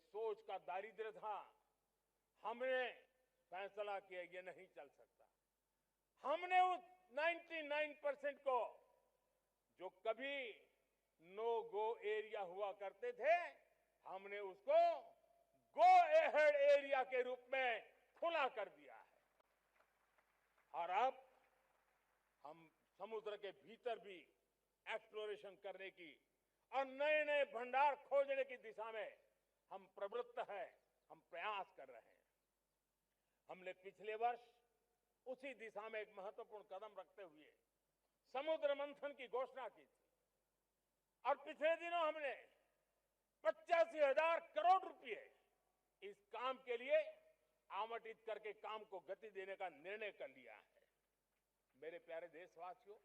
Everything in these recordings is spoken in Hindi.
सोच का दारिद्र्य था। हमने फैसला किया ये नहीं चल सकता। हमने उस 99% को, जो कभी नो गो एरिया हुआ करते थे, हमने उसको गो अहेड एरिया के रूप में खुला कर दिया है। और अब हम समुद्र के भीतर भी एक्सप्लोरेशन करने की और नए नए भंडार खोजने की दिशा में हम प्रवृत्त हैं, हम प्रयास कर रहे हैं। हमने पिछले वर्ष उसी दिशा में एक महत्वपूर्ण कदम रखते हुए समुद्र मंथन की घोषणा की थी और पिछले दिनों हमने 85,000 करोड़ रुपए इस काम के लिए आवंटित करके काम को गति देने का निर्णय कर लिया है। मेरे प्यारे देशवासियों,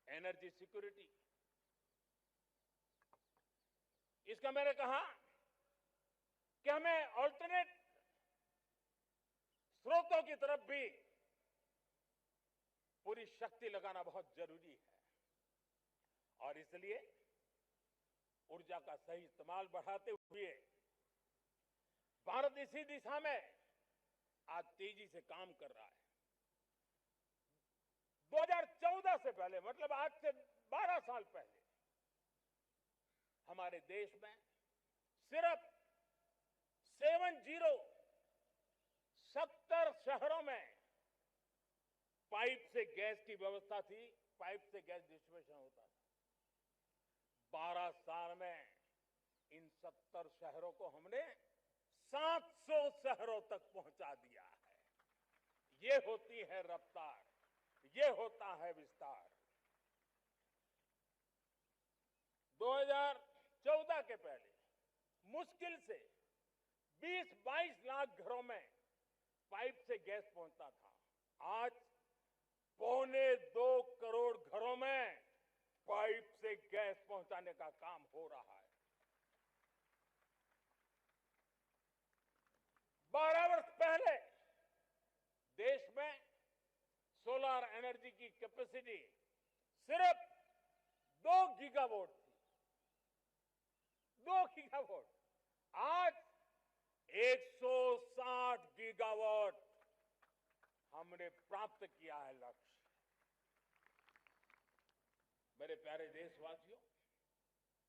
एनर्जी सिक्योरिटी, इसका मैंने कहा कि हमें ऑल्टरनेट स्रोतों की तरफ भी पूरी शक्ति लगाना बहुत जरूरी है और इसलिए ऊर्जा का सही इस्तेमाल बढ़ाते हुए भारत इसी दिशा में आज तेजी से काम कर रहा है। 2014 से पहले, मतलब आज से 12 साल पहले, हमारे देश में सिर्फ 70 शहरों में पाइप से गैस की व्यवस्था थी, पाइप से गैस डिस्ट्रीब्यूशन होता था। 12 साल में इन 70 शहरों को हमने 700 शहरों तक पहुंचा दिया है। ये होती है रफ्तार, ये होता है विस्तार। 2014 के पहले मुश्किल से 20-22 लाख घरों में पाइप से गैस पहुंचता था। आज 1.25 करोड़ घरों में पाइप से गैस पहुंचाने का काम हो रहा है। 12 वर्ष पहले देश में सोलर एनर्जी की कैपेसिटी सिर्फ 2 गीगावाट थी। 2 गीगावाट, आज 160 गीगावाट हमने प्राप्त किया है लक्ष्य। मेरे प्यारे देशवासियों,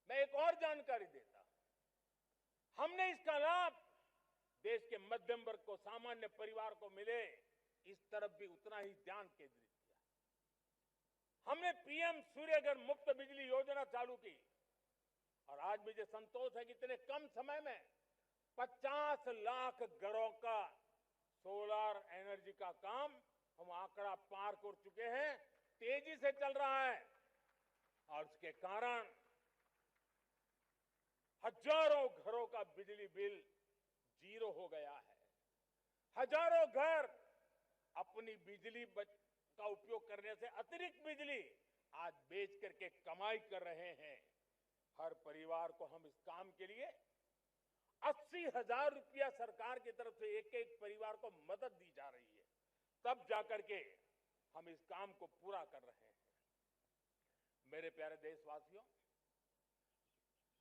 मैं एक और जानकारी देता हूं। हमने इसका लाभ देश के मध्यम वर्ग को, सामान्य परिवार को मिले, इस तरफ भी उतना ही ध्यान केंद्रित किया। हमने पीएम सूर्यघर मुफ्त बिजली योजना चालू की और आज मुझे संतोष है कि इतने कम समय में 50 लाख घरों का सोलर एनर्जी का काम हम आंकड़ा पार कर चुके हैं। तेजी से चल रहा है और उसके कारण हजारों घरों का बिजली बिल 0 हो गया है। हजारों घर अपनी बिजली का उपयोग करने से अतिरिक्त बिजली आज बेच करके कमाई कर रहे हैं। हर परिवार को हम इस काम के लिए 80,000 रुपया सरकार की तरफ से एक एक परिवार को मदद दी जा रही है, तब जाकर के हम इस काम को पूरा कर रहे हैं। मेरे प्यारे देशवासियों,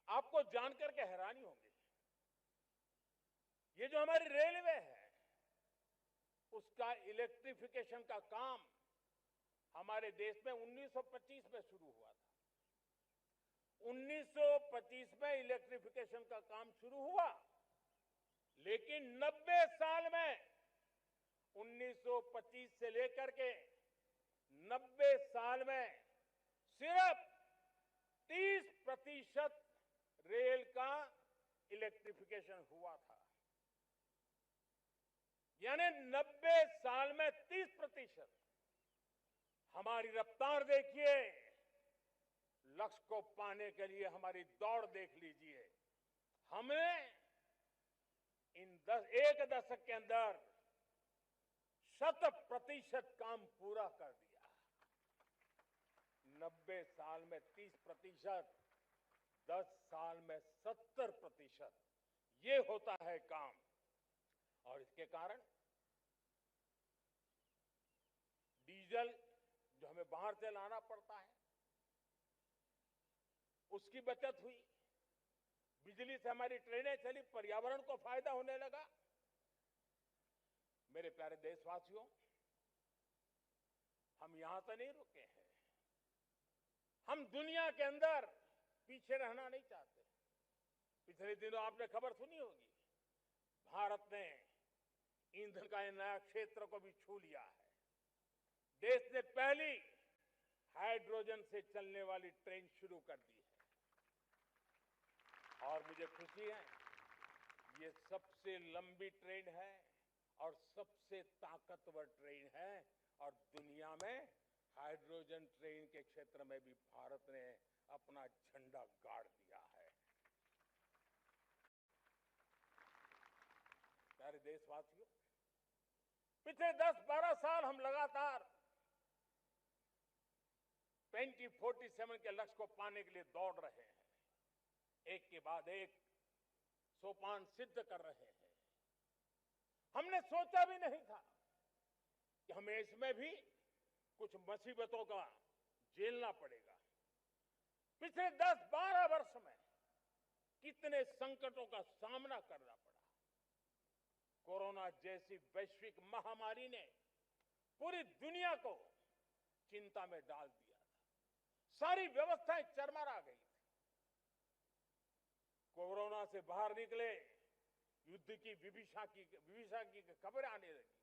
आपको जानकर के हैरानी होगी, ये जो हमारी रेलवे है उसका इलेक्ट्रिफिकेशन का काम हमारे देश में 1925 में शुरू हुआ था। 1925 में इलेक्ट्रिफिकेशन का काम शुरू हुआ, लेकिन 90 साल में 1925 से लेकर के 90 साल में सिर्फ 30% रेल का इलेक्ट्रिफिकेशन हुआ था। यानी 90 साल में 30%। हमारी रफ्तार देखिए, लक्ष्य को पाने के लिए हमारी दौड़ देख लीजिए। हमने एक दशक के अंदर 100% काम पूरा कर दिया। 90 साल में 30%, 10 साल में 70%, ये होता है काम। और इसके कारण डीजल जो हमें बाहर से लाना पड़ता है उसकी बचत हुई, बिजली से हमारी ट्रेनें चली, पर्यावरण को फायदा होने लगा। मेरे प्यारे देशवासियों, हम यहां से नहीं रुके हैं। हम दुनिया के अंदर पीछे रहना नहीं चाहते। पिछले दिनों आपने खबर सुनी होगी, भारत ने ईंधन का नया क्षेत्र को भी छू लिया है। देश ने पहली हाइड्रोजन से चलने वाली ट्रेन शुरू कर दी है और मुझे खुशी है, ये सबसे लंबी ट्रेन है और सबसे ताकतवर ट्रेन है और दुनिया में हाइड्रोजन ट्रेन के क्षेत्र में भी भारत ने अपना झंडा गाड़ दिया है। प्यारे देशवासियों, पिछले 10-12 साल हम लगातार 2047 के लक्ष्य को पाने के लिए दौड़ रहे हैं। एक के बाद एक सोपान सिद्ध कर रहे हैं। हमने सोचा भी नहीं था कि हमें इसमें भी कुछ मुसीबतों का झेलना पड़ेगा। पिछले 10-12 वर्ष में कितने संकटों का सामना करना पड़ा। कोरोना जैसी वैश्विक महामारी ने पूरी दुनिया को चिंता में डाल दिया था। सारी व्यवस्थाएं चरमरा गई थी। कोरोना से बाहर निकले, युद्ध की विभीषा की खबरें आने लगी।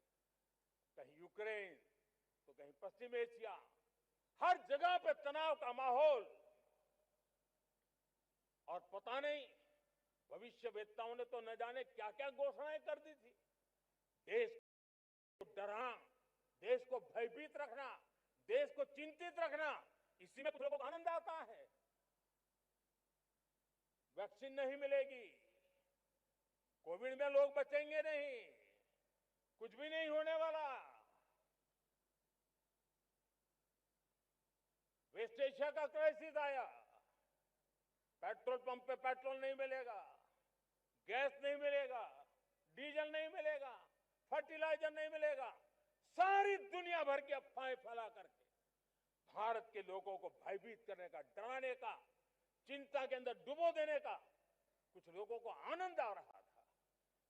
कहीं यूक्रेन तो कहीं पश्चिम एशिया, हर जगह पे तनाव का माहौल। और पता नहीं भविष्यवेत्ताओं ने तो न जाने क्या क्या घोषणाएं कर दी थी। देश को डरा, देश को भयभीत रखना, देश को चिंतित रखना, इसी में कुछ लोगों को आनंद आता है। वैक्सीन नहीं मिलेगी, कोविड में लोग बचेंगे नहीं, कुछ भी नहीं होने वाला। वेस्ट एशिया का क्राइसिस आया, पेट्रोल पंप पे पेट्रोल नहीं मिलेगा, गैस नहीं मिलेगा, डीजल नहीं मिलेगा, फर्टिलाइजर नहीं मिलेगा। सारी दुनिया भर की अफवाहें फैला करके भारत के लोगों को भयभीत करने का, डराने का, चिंता के अंदर डुबो देने का कुछ लोगों को आनंद आ रहा था।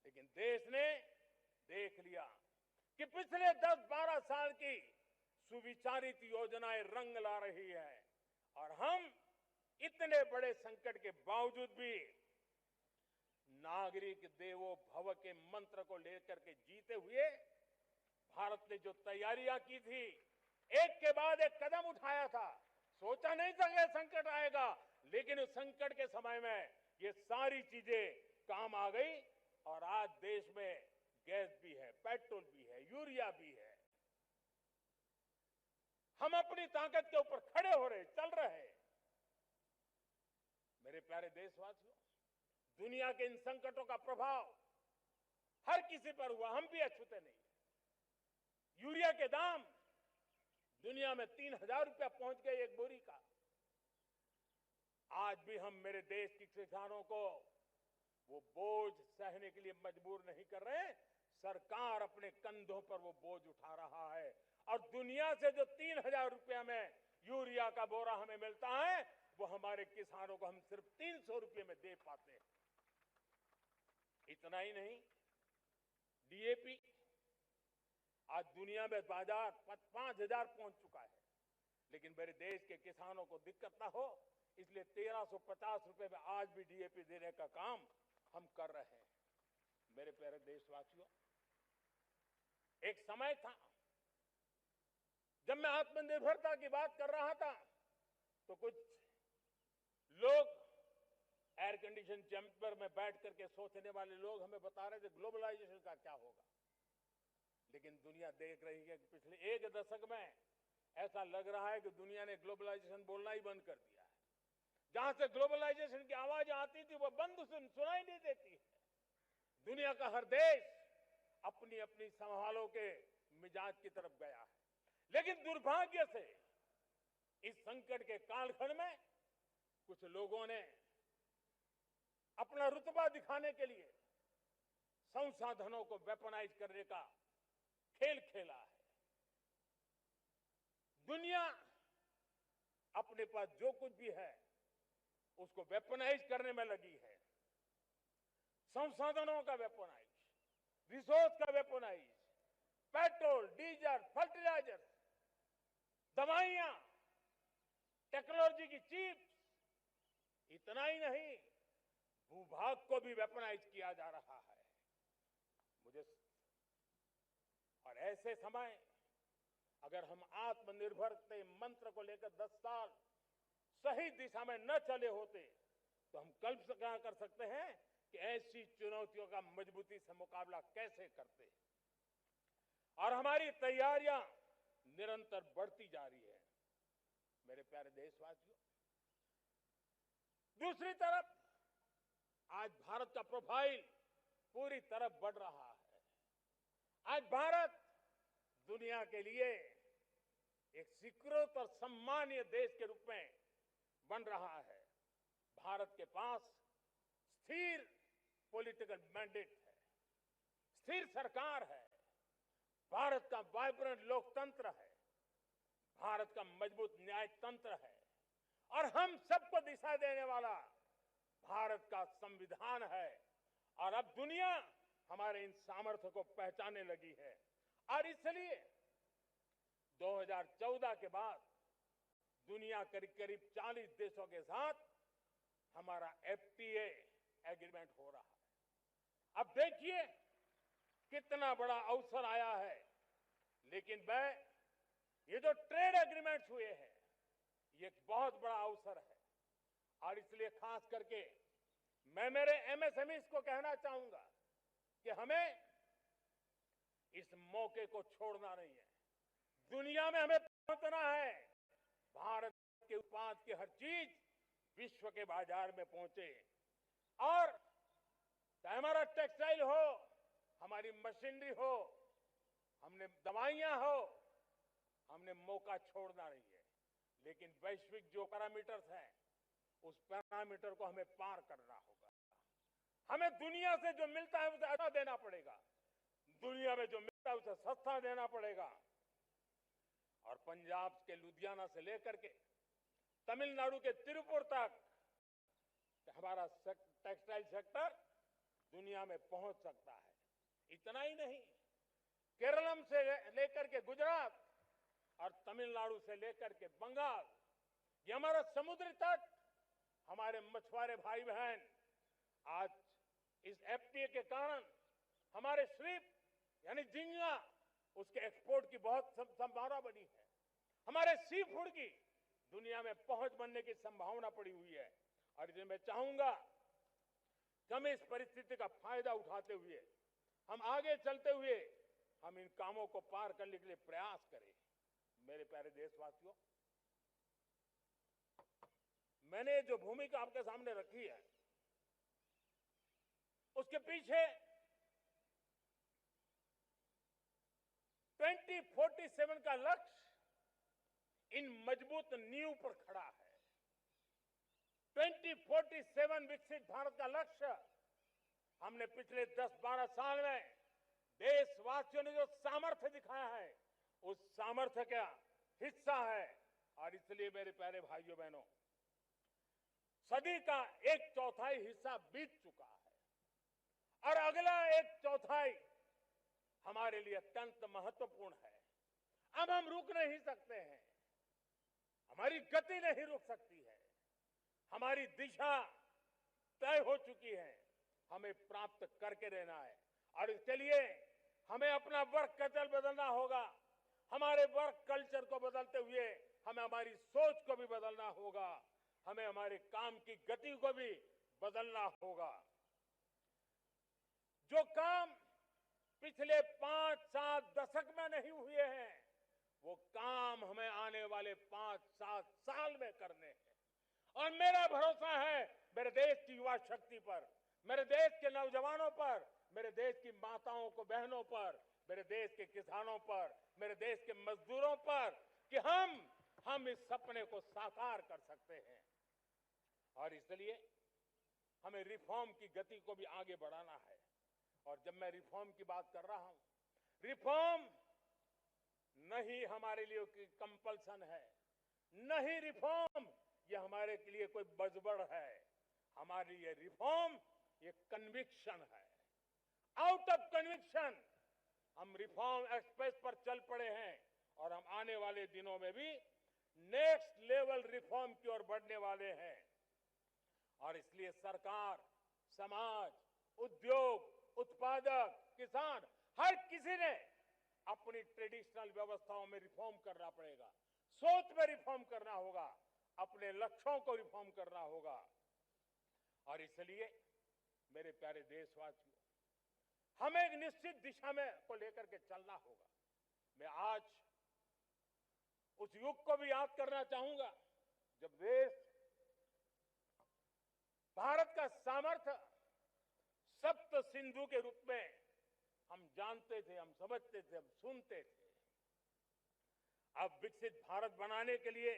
लेकिन देश ने देख लिया कि पिछले 10-12 साल की सुविचारित योजनाएं रंग ला रही है और हम इतने बड़े संकट के बावजूद भी नागरिक देवो भव के मंत्र को लेकर के जीते हुए भारत ने जो तैयारियां की थी, एक के बाद एक कदम उठाया था। सोचा नहीं था कि संकट आएगा, लेकिन उस संकट के समय में ये सारी चीजें काम आ गई और आज देश में गैस भी है, पेट्रोल भी है, यूरिया भी है। हम अपनी ताकत के ऊपर खड़े हो रहे, चल रहे। मेरे प्यारे देशवासियों, दुनिया के इन संकटों का प्रभाव हर किसी पर हुआ, हम भी अछूते नहीं। यूरिया के दाम दुनिया में 3,000 रुपया पहुंच गए एक बोरी का। आज भी हम मेरे देश के किसानों को वो बोझ सहने के लिए मजबूर नहीं कर रहे। सरकार अपने कंधों पर वो बोझ उठा रहा है और दुनिया से जो 3,000 रुपया में यूरिया का बोरा हमें मिलता है, वो हमारे किसानों को हम सिर्फ 300 रुपये में दे पाते हैं। इतना ही नहीं, डीएपी आज दुनिया में बाजार 5,000 पहुंच चुका है, लेकिन मेरे देश के किसानों को दिक्कत ना हो, इसलिए 1,350 रुपये में आज भी डीएपी देने का काम हम कर रहे हैं। मेरे प्यारे देशवासियों, एक समय था जब मैं आत्मनिर्भरता की बात कर रहा था तो कुछ लोग एयर कंडीशन चैम्बर में बैठ करके सोचने वाले लोग हमें बता रहे थे ग्लोबलाइजेशन का क्या होगा। लेकिन दुनिया देख रही है कि पिछले एक दशक में ऐसा लग रहा है कि दुनिया ने ग्लोबलाइजेशन बोलना ही बंद कर दिया है। जहां से ग्लोबलाइजेशन की आवाज आती थी वो बंद सुनाई नहीं देती है। दुनिया का हर देश अपनी अपनी संभालों के मिजाज की तरफ गया है। लेकिन दुर्भाग्य से इस संकट के कालखंड में कुछ लोगों ने अपना रुतबा दिखाने के लिए संसाधनों को वेपनाइज करने का खेल खेला है। दुनिया अपने पास जो कुछ भी है उसको वेपनाइज करने में लगी है। संसाधनों का वेपनाइज, रिसोर्स का वेपनाइज, पेट्रोल, डीजल, फर्टिलाइजर, दवाइयां, टेक्नोलॉजी की चिप्स, इतना ही नहीं भूभाग को भी वेपनाइज किया जा रहा है। और ऐसे समय अगर हम आत्मनिर्भर के मंत्र को लेकर 10 साल सही दिशा में न चले होते तो हम कल्पना कर सकते हैं कि ऐसी चुनौतियों का मजबूती से मुकाबला कैसे करते हैं। और हमारी तैयारियां निरंतर बढ़ती जा रही है मेरे प्यारे देशवासियों। दूसरी तरफ आज भारत का प्रोफाइल पूरी तरफ बढ़ रहा है। आज भारत दुनिया के लिए एक स्वीकृत और सम्मानीय देश के रूप में बन रहा है। भारत के पास स्थिर पॉलिटिकल मैंडेट है, स्थिर सरकार है, भारत का वाइब्रेंट लोकतंत्र है, भारत का मजबूत न्यायतंत्र है और हम सबको दिशा देने वाला भारत का संविधान है। और अब दुनिया हमारे इन सामर्थ्य को पहचानने लगी है और इसलिए 2014 के बाद दुनिया करीब करीब 40 देशों के साथ हमारा एफटीए एग्रीमेंट हो रहा है। अब देखिए कितना बड़ा अवसर आया है। लेकिन ये जो ट्रेड एग्रीमेंट्स हुए हैं ये एक बहुत बड़ा अवसर है और इसलिए खास करके मैं मेरे एमएसएमईज को कहना चाहूंगा कि हमें इस मौके को छोड़ना नहीं है। दुनिया में हमें पहुंचना है। भारत के उत्पाद की हर चीज विश्व के बाजार में पहुंचे और चाहे हमारा टेक्सटाइल हो, हमारी मशीनरी हो, हमने दवाइयां हो, हमने मौका छोड़ना नहीं है। लेकिन वैश्विक जो पैरामीटर्स हैं उस पैरामीटर को हमें पार करना होगा। हमें दुनिया से जो मिलता है उसे अच्छा देना पड़ेगा, दुनिया में जो मिलता है उसे सस्ता देना पड़ेगा। और पंजाब के लुधियाना से लेकर के तमिलनाडु के तिरुपुर तक हमारा टेक्सटाइल सेक्टर दुनिया में पहुंच सकता है। इतना ही नहीं, केरलम से लेकर के गुजरात और तमिलनाडु से लेकर के बंगाल, ये हमारा समुद्री तट, हमारे मछुआरे भाई बहन आज इस एफटीए के कारण हमारे श्रिप यानी झींगा उसके एक्सपोर्ट की बहुत संभावना बनी है। हमारे सी फूड की दुनिया में पहुंच बनने की संभावना पड़ी हुई है। और इसलिए मैं चाहूंगा कि हम इस परिस्थिति का फायदा उठाते हुए, हम आगे चलते हुए हम इन कामों को पार करने के लिए प्रयास करें। मेरे प्यारे देशवासियों, मैंने जो भूमिका आपके सामने रखी है उसके पीछे 2047 का लक्ष्य इन मजबूत नींव पर खड़ा है। 2047 विकसित भारत का लक्ष्य हमने पिछले 10-12 साल में देशवासियों ने जो सामर्थ्य दिखाया है उस सामर्थ्य का हिस्सा है। और इसलिए मेरे प्यारे भाइयों बहनों, सदी का 1/4 हिस्सा बीत चुका है और अगला 1/4 हमारे लिए अत्यंत महत्वपूर्ण है। अब हम रुक नहीं सकते हैं, हमारी गति नहीं रुक सकती है, हमारी दिशा तय हो चुकी है, हमें प्राप्त करके रहना है। और इसके लिए हमें अपना वर्क कल्चर बदलना होगा। हमारे वर्क कल्चर को बदलते हुए हमें हमारी सोच को भी बदलना होगा, हमें हमारे काम की गति को भी बदलना होगा। जो काम पिछले 5-7 दशक में नहीं हुए हैं वो काम हमें आने वाले 5-7 साल में करने हैं। और मेरा भरोसा है मेरे देश की युवा शक्ति पर, मेरे देश के नौजवानों पर, मेरे देश की माताओं को बहनों पर, मेरे देश के किसानों पर, मेरे देश के मजदूरों पर कि हम इस सपने को साकार कर सकते हैं। और इसलिए हमें रिफॉर्म की गति को भी आगे बढ़ाना है। और जब मैं रिफॉर्म की बात कर रहा हूं, रिफॉर्म नहीं हमारे लिए कोई कंपल्सन है, नहीं रिफॉर्म ये हमारे लिए कोई बजबड़ है। हमारे लिए रिफॉर्म ये कन्विक्शन है। आउट ऑफ कन्विक्शन हम रिफॉर्म एक्सप्रेस पर चल पड़े हैं और हम आने वाले दिनों में भी नेक्स्ट लेवल रिफॉर्म की ओर बढ़ने वाले हैं। और इसलिए सरकार, समाज, उद्योग, उत्पादक, किसान, हर किसी ने अपनी ट्रेडिशनल व्यवस्थाओं में रिफॉर्म करना पड़ेगा, सोच में रिफॉर्म करना होगा, अपने लक्ष्यों को रिफॉर्म करना होगा। और इसलिए मेरे प्यारे देशवासियों, हमें एक निश्चित दिशा में को लेकर के चलना होगा। मैं आज उस युग को भी याद करना चाहूंगा जब देश भारत का सामर्थ्य सप्त सिंधु के रूप में हम जानते थे, हम समझते थे, हम सुनते थे। अब विकसित भारत बनाने के लिए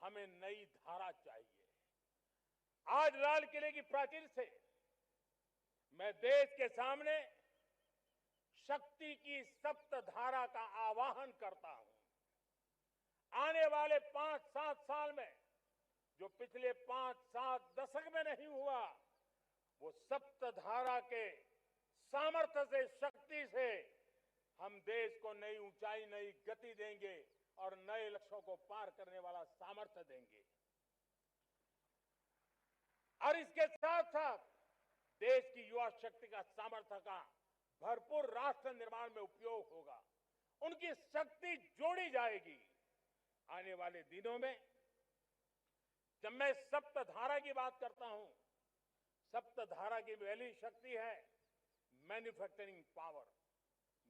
हमें नई धारा चाहिए। आज लाल किले की प्राचीर से मैं देश के सामने शक्ति की सप्त धारा का आवाहन करता हूं। आने वाले 5-7 साल में जो पिछले 5-7 दशक में नहीं हुआ, वो सप्त धारा के सामर्थ्य से, शक्ति से हम देश को नई ऊंचाई, नई गति देंगे और नए लक्ष्यों को पार करने वाला सामर्थ्य देंगे। और इसके साथ साथ देश की युवा शक्ति का सामर्थ्य का भरपूर राष्ट्र निर्माण में उपयोग होगा। उनकी शक्ति जोड़ी जाएगी। आने वाले दिनों में जब मैं सप्तधारा की बात करता हूं, सप्तधारा की पहली शक्ति है मैन्युफैक्चरिंग पावर।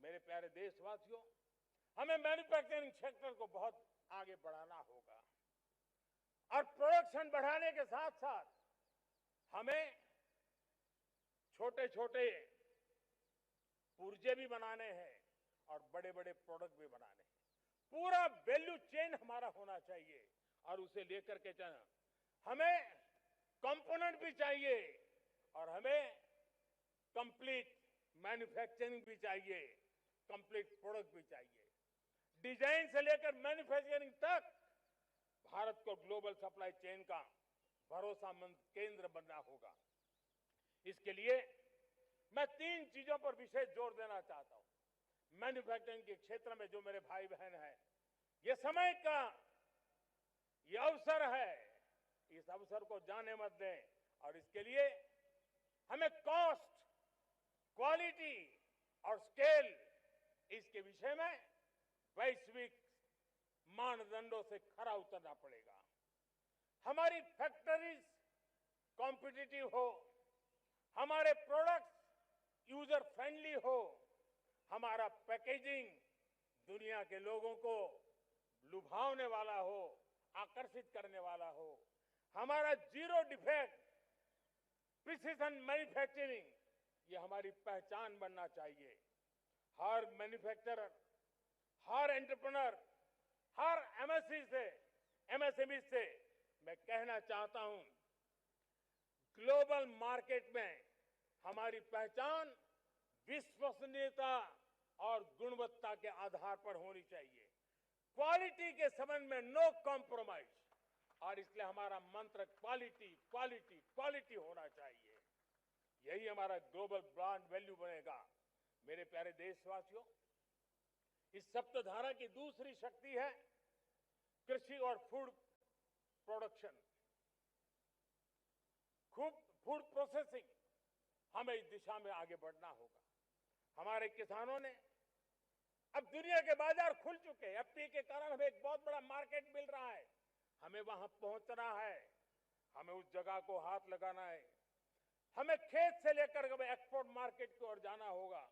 मेरे प्यारे देशवासियों, हमें मैन्युफैक्चरिंग सेक्टर को बहुत आगे बढ़ाना होगा और प्रोडक्शन बढ़ाने के साथ साथ हमें छोटे छोटे पुर्जे भी बनाने हैं और बड़े बड़े प्रोडक्ट भी बनाने हैं। पूरा वैल्यू चेन हमारा होना चाहिए और उसे लेकर के चलना। हमें कंपोनेंट भी चाहिए और हमें कंप्लीट मैन्युफैक्चरिंग भी चाहिए, कंप्लीट प्रोडक्ट भी चाहिए। डिजाइन से लेकर मैन्युफैक्चरिंग तक भारत को ग्लोबल सप्लाई चेन का भरोसामंद केंद्र बनना होगा। इसके लिए मैं 3 चीजों पर विशेष जोर देना चाहता हूं। मैन्युफैक्चरिंग के क्षेत्र में जो मेरे भाई बहन हैं, ये समय का ये अवसर है, इस अवसर को जाने मत दें। और इसके लिए हमें कॉस्ट, क्वालिटी और स्केल, इसके विषय में वैश्विक मानदंडों से खरा उतरना पड़ेगा। हमारी फैक्ट्रीज कॉम्पिटिटिव हो, हमारे प्रोडक्ट्स यूजर फ्रेंडली हो, हमारा पैकेजिंग दुनिया के लोगों को लुभावने वाला हो, आकर्षित करने वाला हो, हमारा जीरो डिफेक्ट प्रिसिजन मैन्युफैक्चरिंग, ये हमारी पहचान बनना चाहिए। हर मैन्युफैक्चरर, हर एंटरप्रेन्योर, हर एमएसएमई से मैं कहना चाहता हूं, ग्लोबल मार्केट में हमारी पहचान विश्वसनीयता और गुणवत्ता के आधार पर होनी चाहिए। क्वालिटी के संबंध में नो कॉम्प्रोमाइज। और इसलिए हमारा मंत्र क्वालिटी, क्वालिटी, क्वालिटी होना चाहिए। यही हमारा ग्लोबल ब्रांड वैल्यू बनेगा। मेरे प्यारे देशवासियों, इस सप्तधारा की दूसरी शक्ति है कृषि और फूड प्रोडक्शन, फूड प्रोसेसिंग। हमें इस दिशा में आगे बढ़ना होगा। हमारे किसानों ने, अब दुनिया के बाजार खुल चुके हैं। एफपीए के कारण हमें एक बहुत बड़ा मार्केट मिल रहा है। हमें वहां पहुंचना है, हमें उस जगह को हाथ लगाना है। हमें खेत से लेकर एक्सपोर्ट मार्केट की ओर जाना होगा।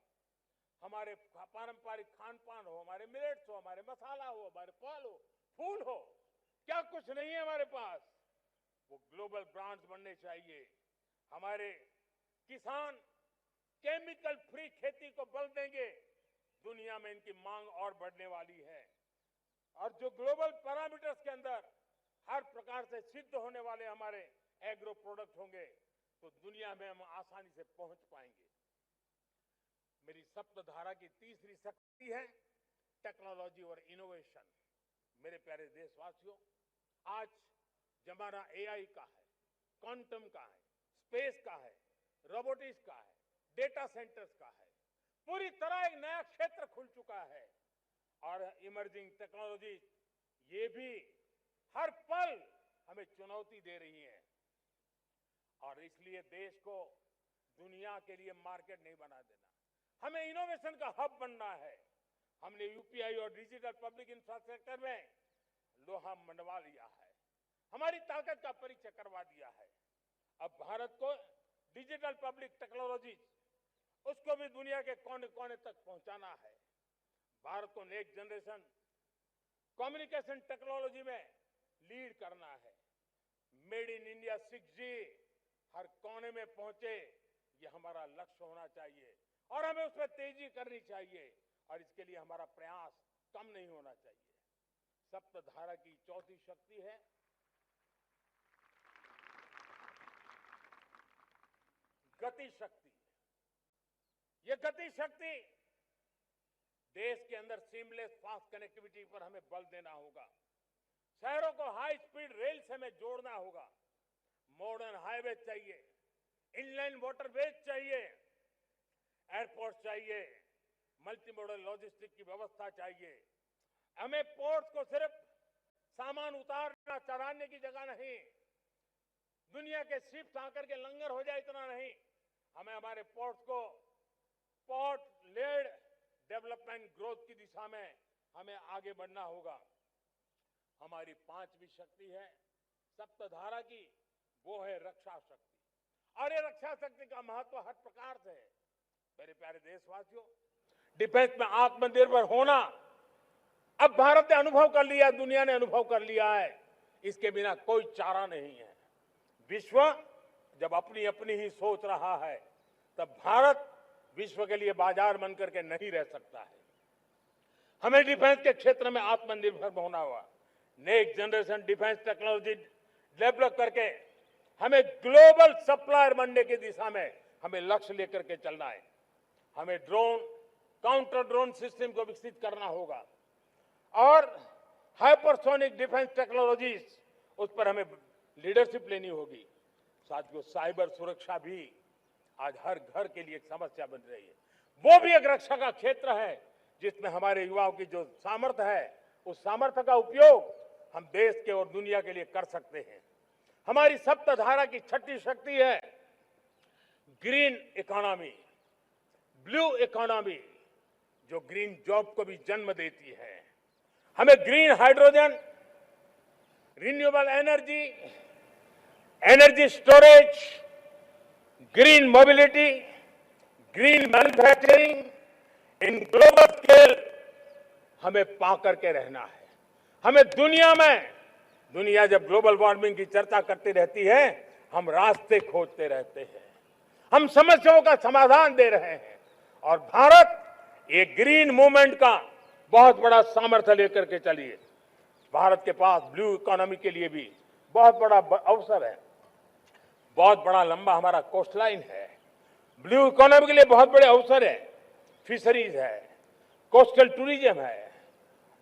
हमारे पारंपरिक खान पान हो, हमारे मिलेट्स हो, हमारे मसाला हो, हमारे फल हो, फूल हो, क्या कुछ नहीं है हमारे पास, वो ग्लोबल ब्रांड्स बनने चाहिए। हमारे किसान केमिकल फ्री खेती को बल देंगे। दुनिया में इनकी मांग और बढ़ने वाली है और जो ग्लोबल पैरामीटर्स के अंदर हर प्रकार से सिद्ध होने वाले हमारे एग्रो प्रोडक्ट होंगे तो दुनिया में हम आसानी से पहुंच पाएंगे। मेरी सप्तधारा की तीसरी शक्ति है टेक्नोलॉजी और इनोवेशन। मेरे प्यारे देशवासियों, आज जमाना एआई का है, क्वांटम का है, स्पेस का है। रोबोटिक्स का है, डेटा सेंटर्स का है। पूरी तरह एक नया क्षेत्र खुल चुका है और इमर्जिंग टेक्नोलॉजी ये भी हर पल हमें चुनौती दे रही है और इसलिए देश को दुनिया के लिए मार्केट नहीं बना देना, हमें इनोवेशन का हब बनना है। हमने यूपीआई और डिजिटल पब्लिक इंफ्रास्ट्रक्चर में लोहा मनवा लिया है, हमारी ताकत का परिचय करवा दिया है। अब भारत को डिजिटल पब्लिक टेक्नोलॉजी उसको भी दुनिया के कोने कोने तक पहुंचाना है। भारत को नेक्स्ट जनरेशन कम्युनिकेशन टेक्नोलॉजी में लीड करना है। मेड इन इंडिया 6G हर कोने में पहुंचे, ये हमारा लक्ष्य होना चाहिए और हमें उसमें तेजी करनी चाहिए और इसके लिए हमारा प्रयास कम नहीं होना चाहिए। सप्तधारा की चौथी शक्ति है गति शक्ति। ये गति शक्ति देश के अंदर सीमलेस फास्ट कनेक्टिविटी पर हमें बल देना होगा। शहरों को हाई स्पीड रेल से हमें जोड़ना होगा। मॉडर्न हाईवे चाहिए, इनलैंड वाटरवेज चाहिए, एयरपोर्ट चाहिए, मल्टी मॉडल लॉजिस्टिक की व्यवस्था चाहिए। हमें पोर्ट को सिर्फ सामान उतारना चढ़ाने की जगह नहीं, दुनिया के शिप्स आकर के लंगर हो जाए इतना नहीं, हमें हमारे पोर्ट्स को पोर्ट लेड डेवलपमेंट ग्रोथ की दिशा में हमें आगे बढ़ना होगा। हमारी पांचवी शक्ति है सप्तधारा की, वो है रक्षा शक्ति और ये रक्षा शक्ति का महत्व हर प्रकार से है। मेरे प्यारे देशवासियों, डिफेंस में आत्मनिर्भर होना अब भारत ने अनुभव कर लिया, दुनिया ने अनुभव कर लिया है, इसके बिना कोई चारा नहीं है। विश्व जब अपनी अपनी ही सोच रहा है तब भारत विश्व के लिए बाजार बन करके नहीं रह सकता है। हमें डिफेंस के क्षेत्र में आत्मनिर्भर होना होगा। Next generation defence technology develop करके हमें ग्लोबल सप्लायर बनने की दिशा में हमें लक्ष्य लेकर के चलना है। हमें ड्रोन, काउंटर ड्रोन सिस्टम को विकसित करना होगा और हाइपरसोनिक डिफेंस टेक्नोलॉजीज उस पर हमें लीडरशिप लेनी होगी। साथियों, साइबर सुरक्षा भी आज हर घर के लिए एक समस्या बन रही है। वो भी एक रक्षा का क्षेत्र है जिसमें हमारे युवाओं की जो सामर्थ्य है उस सामर्थ्य का उपयोग हम देश के और दुनिया के लिए कर सकते हैं। हमारी सप्तधारा की छठी शक्ति है ग्रीन इकोनॉमी, ब्लू इकोनॉमी, जो ग्रीन जॉब को भी जन्म देती है। हमें green hydrogen, renewable energy, energy storage, green mobility, green manufacturing in global scale हमें पा करके रहना है। हमें दुनिया जब ग्लोबल वार्मिंग की चर्चा करती रहती है, हम रास्ते खोजते रहते हैं, हम समस्याओं का समाधान दे रहे हैं और भारत एक ग्रीन मूवमेंट का बहुत बड़ा सामर्थ्य लेकर के चलिए। भारत के पास ब्लू इकोनॉमी के लिए भी बहुत बड़ा अवसर है। बहुत बड़ा लंबा हमारा कोस्ट लाइन है। ब्लू इकोनॉमी के लिए बहुत बड़े अवसर है। फिशरीज है, कोस्टल टूरिज्म है,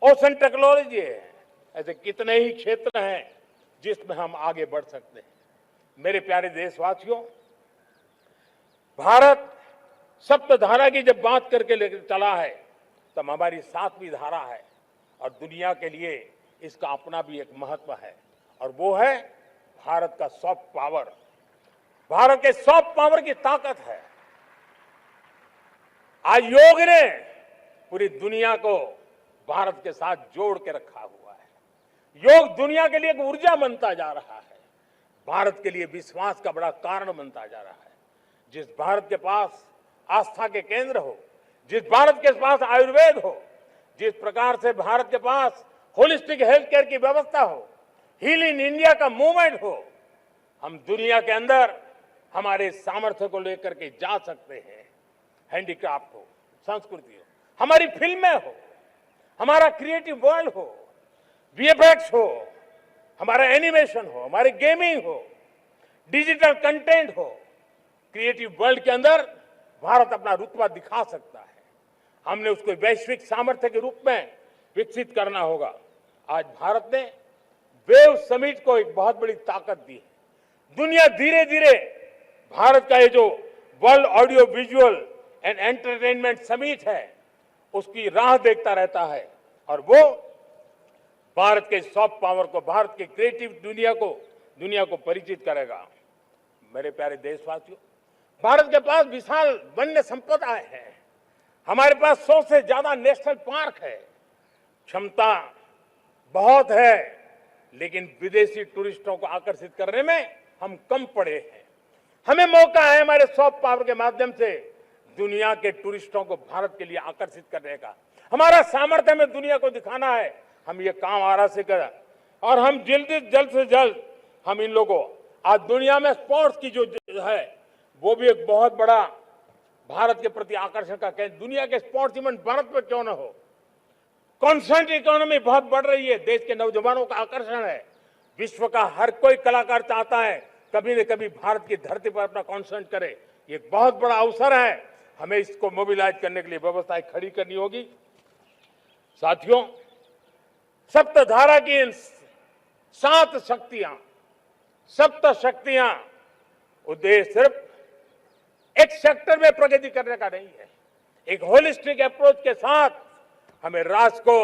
ओशन टेक्नोलॉजी है। ऐसे कितने ही क्षेत्र हैं जिसमें हम आगे बढ़ सकते हैं। मेरे प्यारे देशवासियों, भारत सप्तधारा की जब बात करके लेकर चला है तब हमारी सातवीं धारा है और दुनिया के लिए इसका अपना भी एक महत्व है और वो है भारत का सॉफ्ट पावर। भारत के सॉफ्ट पावर की ताकत है। आज योग ने पूरी दुनिया को भारत के साथ जोड़ के रखा हुआ है। योग दुनिया के लिए एक ऊर्जा बनता जा रहा है, भारत के लिए विश्वास का बड़ा कारण बनता जा रहा है। जिस भारत के पास आस्था के केंद्र हो, जिस भारत के पास आयुर्वेद हो, जिस प्रकार से भारत के पास होलिस्टिक हेल्थ केयर की व्यवस्था हो, हील इन इंडिया का मूवमेंट हो, हम दुनिया के अंदर हमारे सामर्थ्य को लेकर के जा सकते हैं। हैंडीक्राफ्ट हो, संस्कृति हो, हमारी फिल्में हो, हमारा क्रिएटिव वर्ल्ड हो, वीएफएक्स हो, हमारा एनिमेशन हो, हमारी गेमिंग हो, डिजिटल कंटेंट हो, क्रिएटिव वर्ल्ड के अंदर भारत अपना रुतबा दिखा सकता है। हमने उसको वैश्विक सामर्थ्य के रूप में विकसित करना होगा। आज भारत ने वेव समिट को एक बहुत बड़ी ताकत दी है। दुनिया धीरे धीरे भारत का ये जो world audio visual and entertainment summit है, उसकी राह देखता रहता है और वो भारत के सॉफ्ट पावर को, भारत के क्रिएटिव दुनिया को परिचित करेगा। मेरे प्यारे देशवासियों, भारत के पास विशाल वन्य संपदा है, हमारे पास 100 से ज्यादा नेशनल पार्क है, क्षमता बहुत है, लेकिन विदेशी टूरिस्टों को आकर्षित करने में हम कम पड़े हैं। हमें मौका है हमारे सॉफ्ट पावर के माध्यम से दुनिया के टूरिस्टों को भारत के लिए आकर्षित करने का। हमारा सामर्थ्य हमें दुनिया को दिखाना है। हम ये काम आरा से करें और हम जल्द से जल्द हम इन लोगों आज दुनिया में स्पोर्ट्स की जो है वो भी एक बहुत बड़ा भारत के प्रति आकर्षण का केंद्र। दुनिया के स्पोर्ट्स इवेंट भारत में क्यों ना हो। कॉन्स्टेंट इकोनॉमी बहुत बढ़ रही है, देश के नौजवानों का आकर्षण है। विश्व का हर कोई कलाकार चाहता है कभी न कभी भारत की धरती पर अपना कॉन्सर्ट करे। ये एक बहुत बड़ा अवसर है, हमें इसको मोबिलाइज करने के लिए व्यवस्थाएं खड़ी करनी होगी। साथियों, सप्तधारा की इन 7 शक्तियां उद्देश्य सिर्फ एक सेक्टर में प्रगति करने का नहीं है। एक होलिस्टिक अप्रोच के साथ हमें राष्ट्र को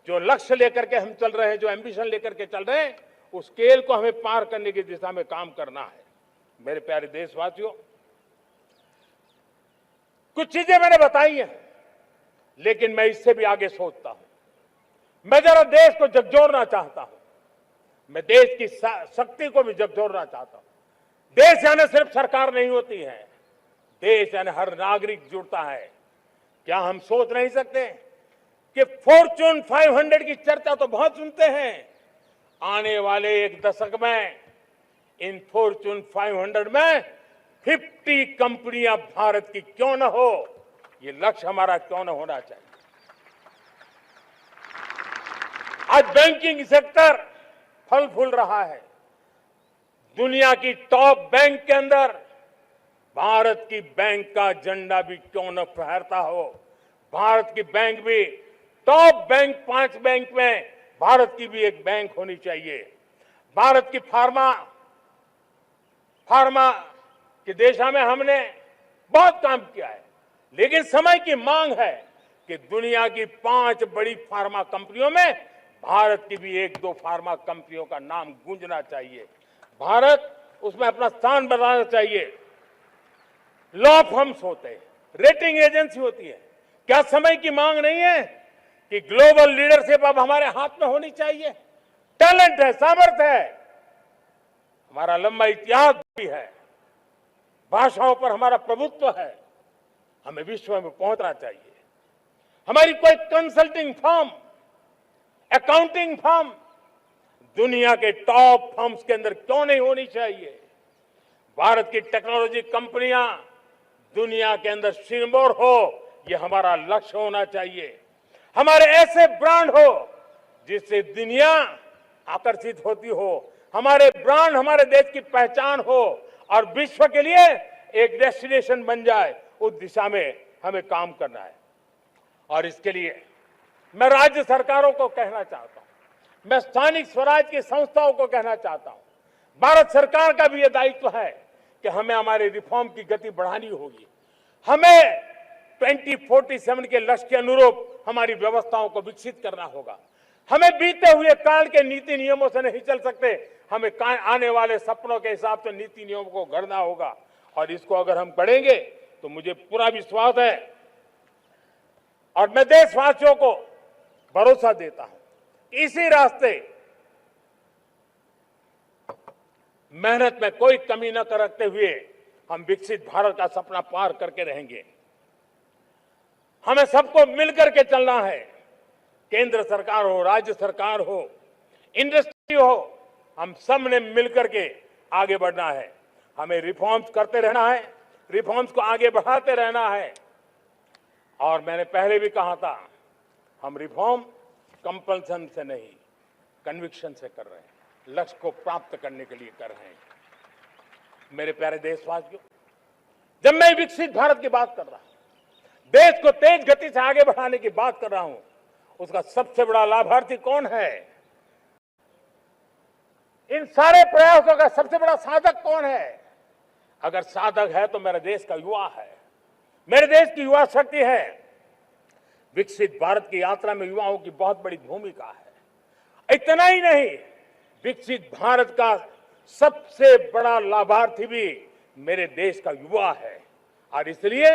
जो लक्ष्य लेकर के हम चल रहे हैं, जो एम्बिशन लेकर के चल रहे हैं, उस स्केल को हमें पार करने की दिशा में काम करना है। मेरे प्यारे देशवासियों, कुछ चीजें मैंने बताई हैं, लेकिन मैं इससे भी आगे सोचता हूं। मैं जरा देश को झकझोरना चाहता हूं, मैं देश की शक्ति को भी झकझोरना चाहता हूं। देश यानी सिर्फ सरकार नहीं होती है, देश यानी हर नागरिक जुड़ता है। क्या हम सोच नहीं सकते कि फॉर्च्यून 500 की चर्चा तो बहुत सुनते हैं, आने वाले एक दशक में इन फॉर्च्यून 500 में 50 कंपनियां भारत की क्यों न हो, ये लक्ष्य हमारा क्यों न होना चाहिए। आज बैंकिंग सेक्टर फल फूल रहा है। दुनिया की टॉप बैंक के अंदर भारत की बैंक का झंडा भी क्यों न फहरता हो। भारत की बैंक भी टॉप बैंक 5 बैंक में भारत की भी एक बैंक होनी चाहिए। भारत की फार्मा की दिशा में हमने बहुत काम किया है, लेकिन समय की मांग है कि दुनिया की 5 बड़ी फार्मा कंपनियों में भारत की भी 1-2 फार्मा कंपनियों का नाम गूंजना चाहिए। भारत उसमें अपना स्थान बनाना चाहिए। लॉ फर्म्स होते हैं, रेटिंग एजेंसी होती है। क्या समय की मांग नहीं है कि ग्लोबल लीडरशिप अब हमारे हाथ में होनी चाहिए। टैलेंट है, सामर्थ्य है, हमारा लंबा इतिहास भी है, भाषाओं पर हमारा प्रभुत्व है, हमें विश्व में पहुंचना चाहिए। हमारी कोई कंसल्टिंग फर्म, अकाउंटिंग फर्म दुनिया के टॉप फर्म्स के अंदर क्यों नहीं होनी चाहिए। भारत की टेक्नोलॉजी कंपनियां दुनिया के अंदर सिरमौर हो, यह हमारा लक्ष्य होना चाहिए। हमारे ऐसे ब्रांड हो जिससे दुनिया आकर्षित होती हो, हमारे ब्रांड हमारे देश की पहचान हो और विश्व के लिए एक डेस्टिनेशन बन जाए, उस दिशा में हमें काम करना है। और इसके लिए मैं राज्य सरकारों को कहना चाहता हूं, मैं स्थानिक स्वराज की संस्थाओं को कहना चाहता हूं, भारत सरकार का भी यह दायित्व है कि हमें हमारे रिफॉर्म की गति बढ़ानी होगी। हमें 2047 के लक्ष्य के अनुरूप हमारी व्यवस्थाओं को विकसित करना होगा। हमें बीते हुए काल के नीति नियमों से नहीं चल सकते, हमें आने वाले सपनों के हिसाब से नीति नियमों को गढ़ना होगा। और इसको अगर हम करेंगे तो मुझे पूरा विश्वास है और मैं देशवासियों को भरोसा देता हूं, इसी रास्ते मेहनत में कोई कमी न करते हुए हम विकसित भारत का सपना पार करके रहेंगे। हमें सबको मिलकर के चलना है, केंद्र सरकार हो, राज्य सरकार हो, इंडस्ट्री हो, हम सब ने मिलकर के आगे बढ़ना है। हमें रिफॉर्म्स करते रहना है, रिफॉर्म्स को आगे बढ़ाते रहना है। और मैंने पहले भी कहा था, हम रिफॉर्म कंपल्सन से नहीं, कन्विक्शन से कर रहे हैं, लक्ष्य को प्राप्त करने के लिए कर रहे हैं। मेरे प्यारे देशवासियों, जब मैं विकसित भारत की बात कर रहा हूं, देश को तेज गति से आगे बढ़ाने की बात कर रहा हूं, उसका सबसे बड़ा लाभार्थी कौन है? इन सारे प्रयासों का सबसे बड़ा साधक कौन है? अगर साधक है तो मेरे देश का युवा है, मेरे देश की युवा शक्ति है। विकसित भारत की यात्रा में युवाओं की बहुत बड़ी भूमिका है। इतना ही नहीं, विकसित भारत का सबसे बड़ा लाभार्थी भी मेरे देश का युवा है और इसलिए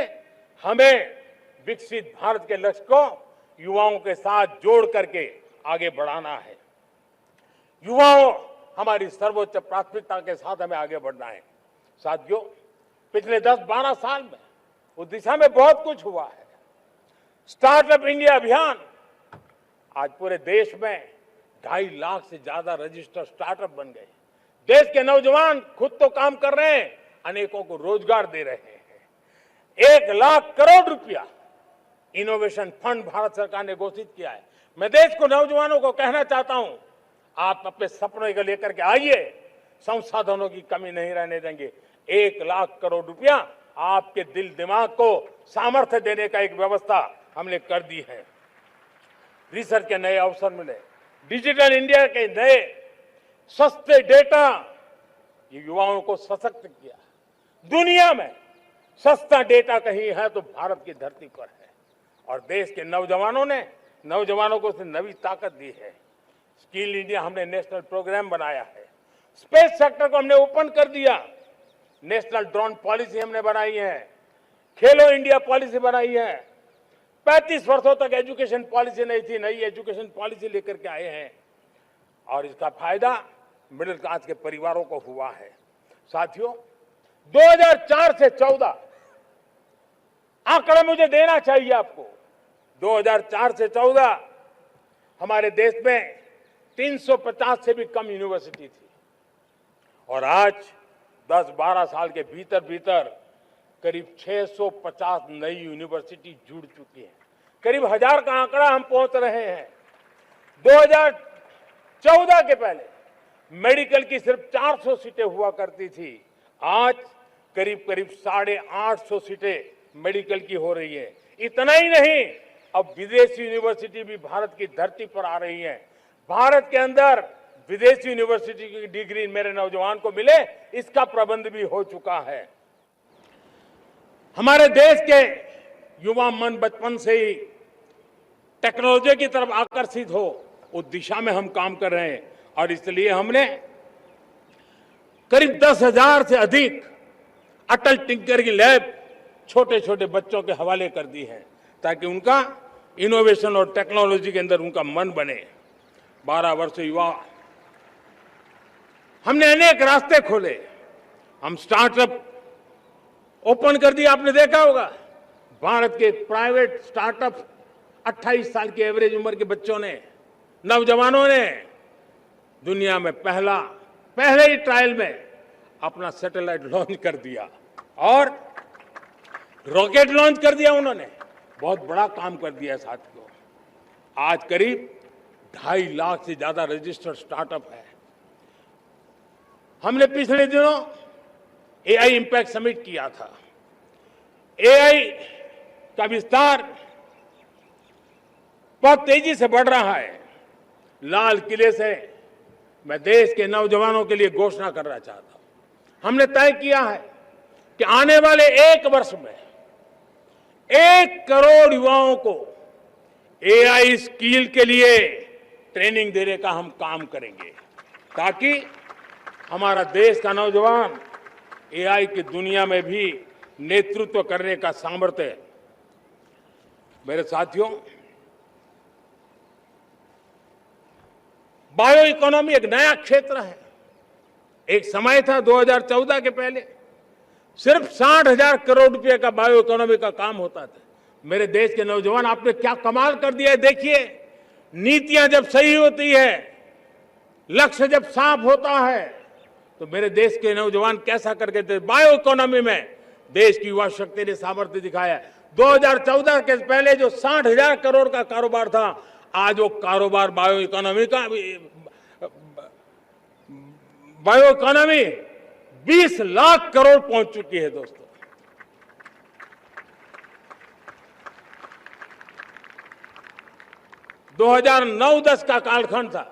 हमें विकसित भारत के लक्ष्य को युवाओं के साथ जोड़ करके आगे बढ़ाना है। युवाओं हमारी सर्वोच्च प्राथमिकता के साथ हमें आगे बढ़ना है। साथियों, पिछले 10-12 साल में उस दिशा में बहुत कुछ हुआ है। स्टार्टअप इंडिया अभियान, आज पूरे देश में 2.5 लाख से ज्यादा रजिस्टर्ड स्टार्टअप बन गए। देश के नौजवान खुद तो काम कर रहे हैं, अनेकों को रोजगार दे रहे हैं। 1 लाख करोड़ रुपया इनोवेशन फंड भारत सरकार ने घोषित किया है। मैं देश को, नौजवानों को कहना चाहता हूं, आप अपने सपनों को लेकर के आइए, संसाधनों की कमी नहीं रहने देंगे। 1 लाख करोड़ रुपया आपके दिल दिमाग को सामर्थ्य देने का एक व्यवस्था हमने कर दी है। रिसर्च के नए अवसर मिले, डिजिटल इंडिया के नए सस्ते डेटा, ये युवाओं को सशक्त किया। दुनिया में सस्ता डेटा कहीं है तो भारत की धरती पर है और देश के नौजवानों को नई ताकत दी है। स्किल इंडिया हमने नेशनल प्रोग्राम बनाया है। स्पेस सेक्टर को हमने ओपन कर दिया। नेशनल ड्रोन पॉलिसी हमने बनाई है। खेलो इंडिया पॉलिसी बनाई है। 35 वर्षों तक एजुकेशन पॉलिसी नहीं थी, नई एजुकेशन पॉलिसी लेकर के आए हैं और इसका फायदा मिडिल क्लास के परिवारों को हुआ है। साथियों, 2004 से 14 आंकड़ा मुझे देना चाहिए आपको। 2004 से 14 हमारे देश में 350 से भी कम यूनिवर्सिटी थी और आज 10-12 साल के भीतर भीतर करीब 650 नई यूनिवर्सिटी जुड़ चुकी है। करीब 1000 का आंकड़ा हम पहुंच रहे हैं। 2014 के पहले मेडिकल की सिर्फ 400 सीटें हुआ करती थी, आज करीब 850 सीटें मेडिकल की हो रही है। इतना ही नहीं, अब विदेशी यूनिवर्सिटी भी भारत की धरती पर आ रही है। भारत के अंदर विदेशी यूनिवर्सिटी की डिग्री मेरे नौजवान को मिले, इसका प्रबंध भी हो चुका है। हमारे देश के युवा मन बचपन से ही टेक्नोलॉजी की तरफ आकर्षित हो, उस दिशा में हम काम कर रहे हैं और इसलिए हमने करीब 10,000 से अधिक अटल टिंकरिंग लैब छोटे छोटे बच्चों के हवाले कर दी है ताकि उनका इनोवेशन और टेक्नोलॉजी के अंदर उनका मन बने। 12 वर्ष युवा, हमने अनेक रास्ते खोले। हम स्टार्टअप ओपन कर दिया। आपने देखा होगा भारत के प्राइवेट स्टार्टअप 28 साल की एवरेज उम्र के बच्चों ने, नौजवानों ने दुनिया में पहले ही ट्रायल में अपना सैटेलाइट लॉन्च कर दिया और रॉकेट लॉन्च कर दिया। उन्होंने बहुत बड़ा काम कर दिया साथियों। आज करीब 2.5 लाख से ज्यादा रजिस्टर्ड स्टार्टअप है। हमने पिछले दिनों एआई इंपैक्ट समिट किया था। एआई का विस्तार बहुत तेजी से बढ़ रहा है। लाल किले से मैं देश के नौजवानों के लिए घोषणा करना चाहता हूं। हमने तय किया है कि आने वाले 1 वर्ष में 1 करोड़ युवाओं को एआई स्किल के लिए ट्रेनिंग देने का हम काम करेंगे ताकि हमारा देश का नौजवान एआई की दुनिया में भी नेतृत्व करने का सामर्थ्य। मेरे साथियों, बायो इकोनॉमी एक नया क्षेत्र है। एक समय था 2014 के पहले सिर्फ 60,000 करोड़ रुपए का बायो इकोनॉमी का काम होता था। मेरे देश के नौजवान, आपने क्या कमाल कर दिया है। देखिए, नीतियां जब सही होती है, लक्ष्य जब साफ होता है, तो मेरे देश के नौजवान कैसा करके थे। बायो इकोनॉमी में देश की युवा शक्ति ने सामर्थ्य दिखाया। 2014 के पहले जो 60,000 करोड़ का कारोबार था, आज वो कारोबार बायो इकोनॉमी 20 लाख करोड़ पहुंच चुकी है। दोस्तों, दो 2009-10 का कालखंड था,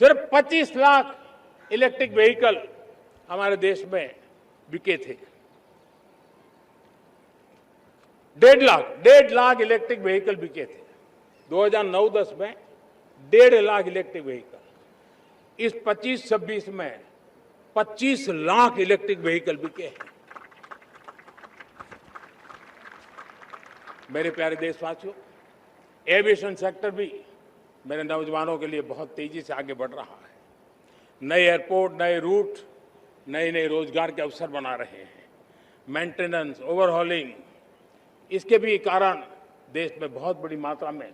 सिर्फ 25 लाख इलेक्ट्रिक व्हीकल हमारे देश में बिके थे। 1.5 लाख इलेक्ट्रिक व्हीकल बिके थे 2009-10 में। 1.5 लाख इलेक्ट्रिक व्हीकल। इस 25-26 में 25 लाख इलेक्ट्रिक व्हीकल बिके हैं। मेरे प्यारे देशवासियों, एविएशन सेक्टर भी मेरे नौजवानों के लिए बहुत तेजी से आगे बढ़ रहा है। नए एयरपोर्ट, नए रूट, नए नए रोजगार के अवसर बना रहे हैं। मेंटेनेंस, ओवरहॉलिंग, इसके भी कारण देश में बहुत बड़ी मात्रा में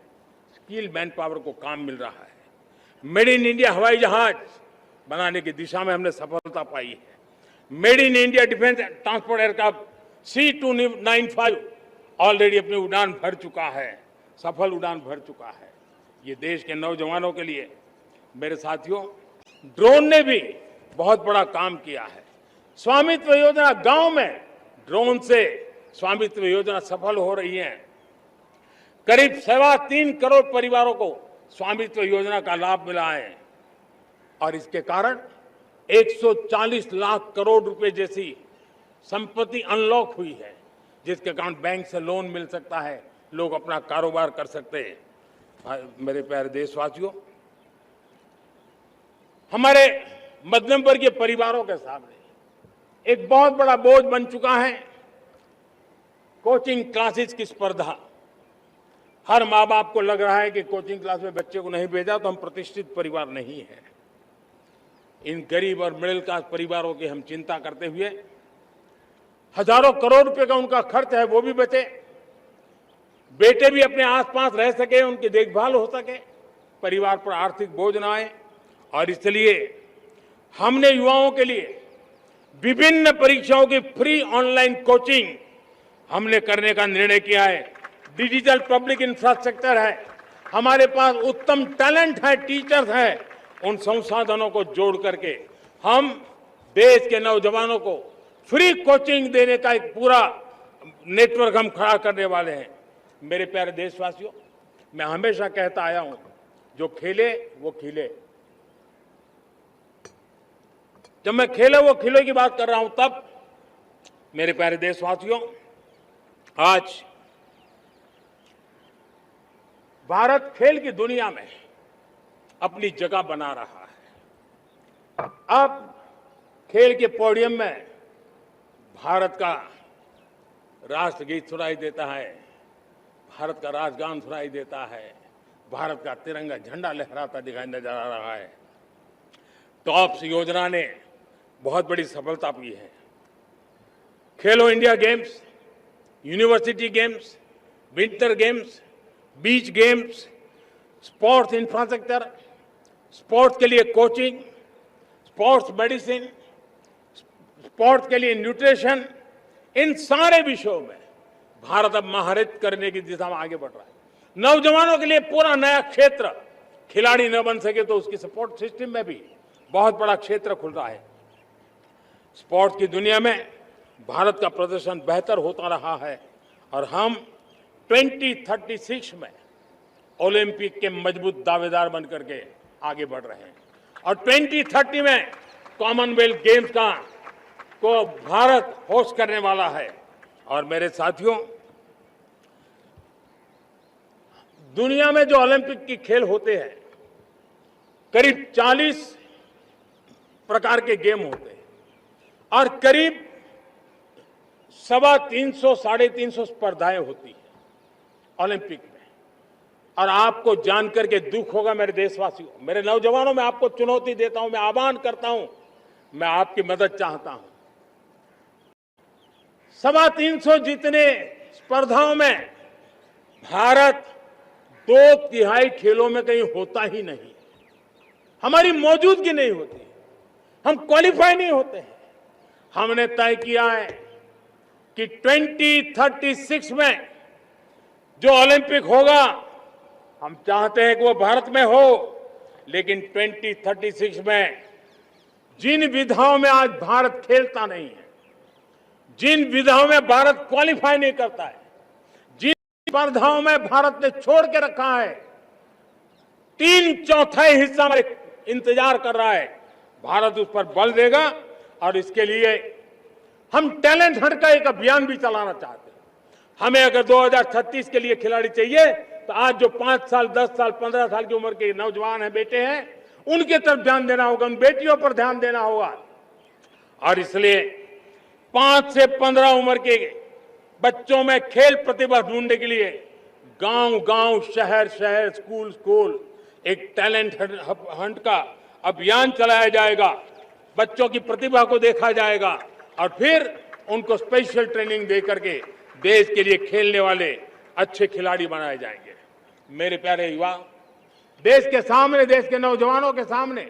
स्किल मैन पावर को काम मिल रहा है। मेड इन इंडिया हवाई जहाज बनाने की दिशा में हमने सफलता पाई है। Made in India defence transport aircraft C295 already अपनी उड़ान भर चुका है, सफल उड़ान भर चुका है। ये देश के नौजवानों के लिए, मेरे साथियों, ड्रोन ने भी बहुत बड़ा काम किया है। स्वामित्व योजना, गांव में ड्रोन से स्वामित्व योजना सफल हो रही है। करीब 3.25 करोड़ परिवारों को स्वामित्व योजना का लाभ मिला है और इसके कारण 140 लाख करोड़ रुपए जैसी संपत्ति अनलॉक हुई है, जिसके कारण बैंक से लोन मिल सकता है, लोग अपना कारोबार कर सकते हैं। मेरे प्यारे देशवासियों, हमारे मध्यम वर्गीय परिवारों के सामने एक बहुत बड़ा बोझ बन चुका है कोचिंग क्लासेस की स्पर्धा। हर माँ बाप को लग रहा है कि कोचिंग क्लास में बच्चे को नहीं भेजा तो हम प्रतिष्ठित परिवार नहीं है। इन गरीब और मिडिल क्लास परिवारों की हम चिंता करते हुए हजारों करोड़ रुपए का उनका खर्च है वो भी बचे, बेटे भी अपने आसपास रह सके, उनकी देखभाल हो सके, परिवार पर आर्थिक बोझ ना आए। और इसलिए हमने युवाओं के लिए विभिन्न परीक्षाओं की फ्री ऑनलाइन कोचिंग हमने करने का निर्णय किया है। डिजिटल पब्लिक इंफ्रास्ट्रक्चर है, हमारे पास उत्तम टैलेंट है, टीचर्स हैं, उन संसाधनों को जोड़ करके हम देश के नौजवानों को फ्री कोचिंग देने का एक पूरा नेटवर्क हम खड़ा करने वाले हैं। मेरे प्यारे देशवासियों, मैं हमेशा कहता आया हूं, जो खेले वो खिले। जब मैं खेले वो खिले की बात कर रहा हूं, तब मेरे प्यारे देशवासियों, आज भारत खेल की दुनिया में अपनी जगह बना रहा है। अब खेल के पोडियम में भारत का राष्ट्रगीत सुनाई देता है, भारत का राष्ट्रगान सुनाई देता है, भारत का तिरंगा झंडा लहराता दिखाई नजर आ रहा है। टॉप्स योजना ने बहुत बड़ी सफलता पाई है। खेलो India games, university games, winter games, beach games, sports infrastructure, sports के लिए कोचिंग, स्पोर्ट्स मेडिसिन, स्पोर्ट्स के लिए न्यूट्रिशन, इन सारे विषयों में भारत अब महारत करने की दिशा में आगे बढ़ रहा है। नौजवानों के लिए पूरा नया क्षेत्र, खिलाड़ी न बन सके तो उसकी सपोर्ट सिस्टम में भी बहुत बड़ा क्षेत्र खुल रहा है। स्पोर्ट्स की दुनिया में भारत का प्रदर्शन बेहतर होता रहा है और हम 2036 में ओलंपिक के मजबूत दावेदार बनकर के आगे बढ़ रहे हैं और 2030 में कॉमनवेल्थ गेम्स को भारत होस्ट करने वाला है। और मेरे साथियों, दुनिया में जो ओलंपिक की खेल होते हैं, करीब 40 प्रकार के गेम होते हैं और करीब 350 साढ़े 350 स्पर्धाएं होती हैं ओलंपिक में। और आपको जानकर के दुख होगा मेरे देशवासियों, मेरे नौजवानों, मैं आपको चुनौती देता हूं, मैं आह्वान करता हूं, मैं आपकी मदद चाहता हूं। 350 जितने स्पर्धाओं में भारत 2/3 खेलों में कहीं होता ही नहीं, हमारी मौजूदगी नहीं होती, हम क्वालिफाई नहीं होते हैं। हमने तय किया है कि 2036 में जो ओलंपिक होगा, हम चाहते हैं कि वो भारत में हो, लेकिन 2036 में जिन विधाओं में आज भारत खेलता नहीं है, जिन विधाओं में भारत क्वालिफाई नहीं करता है, जिन स्पर्धाओं में भारत ने छोड़ के रखा है, 3/4 हिस्सा में इंतजार कर रहा है, भारत उस पर बल देगा और इसके लिए हम टैलेंट हंट का एक अभियान भी चलाना चाहते हैं। हमें अगर 2036 के लिए खिलाड़ी चाहिए तो आज जो 5 साल, 10 साल, 15 साल की उम्र के नौजवान हैं, बेटे हैं, उनके तरफ ध्यान देना होगा, उन बेटियों पर ध्यान देना होगा। और इसलिए 5 से 15 उम्र के बच्चों में खेल प्रतिभा ढूंढने के लिए गांव गांव, शहर शहर, स्कूल स्कूल एक टैलेंट हंट का अभियान चलाया जाएगा। बच्चों की प्रतिभा को देखा जाएगा और फिर उनको स्पेशल ट्रेनिंग दे करके देश के लिए खेलने वाले अच्छे खिलाड़ी बनाए जाएंगे। मेरे प्यारे युवा, देश के सामने, देश के नौजवानों के सामने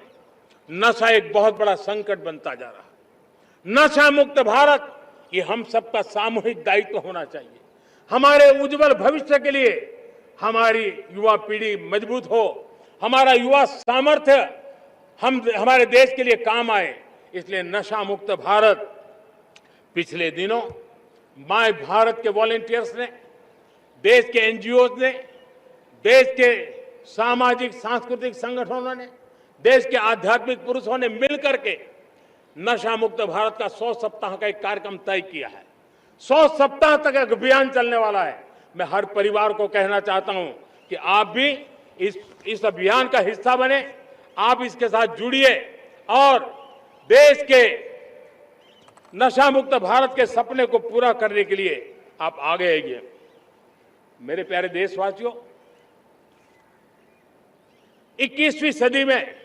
नशा एक बहुत बड़ा संकट बनता जा रहा है। नशा मुक्त भारत ये हम सबका सामूहिक दायित्व होना चाहिए। हमारे उज्जवल भविष्य के लिए हमारी युवा पीढ़ी मजबूत हो, हमारा युवा सामर्थ्य हमारे देश के लिए काम आए, इसलिए नशा मुक्त भारत। पिछले दिनों माय भारत के वॉलंटियर्स ने, देश के एनजीओ ने, देश के सामाजिक सांस्कृतिक संगठनों ने, देश के आध्यात्मिक पुरुषों ने मिलकर के नशा मुक्त भारत का 100 सप्ताह का एक कार्यक्रम तय किया है। 100 सप्ताह तक एक अभियान चलने वाला है। मैं हर परिवार को कहना चाहता हूं कि आप भी इस अभियान का हिस्सा बने, आप इसके साथ जुड़िए और देश के नशा मुक्त भारत के सपने को पूरा करने के लिए आप आगे आइए। मेरे प्यारे देशवासियों, 21वीं सदी में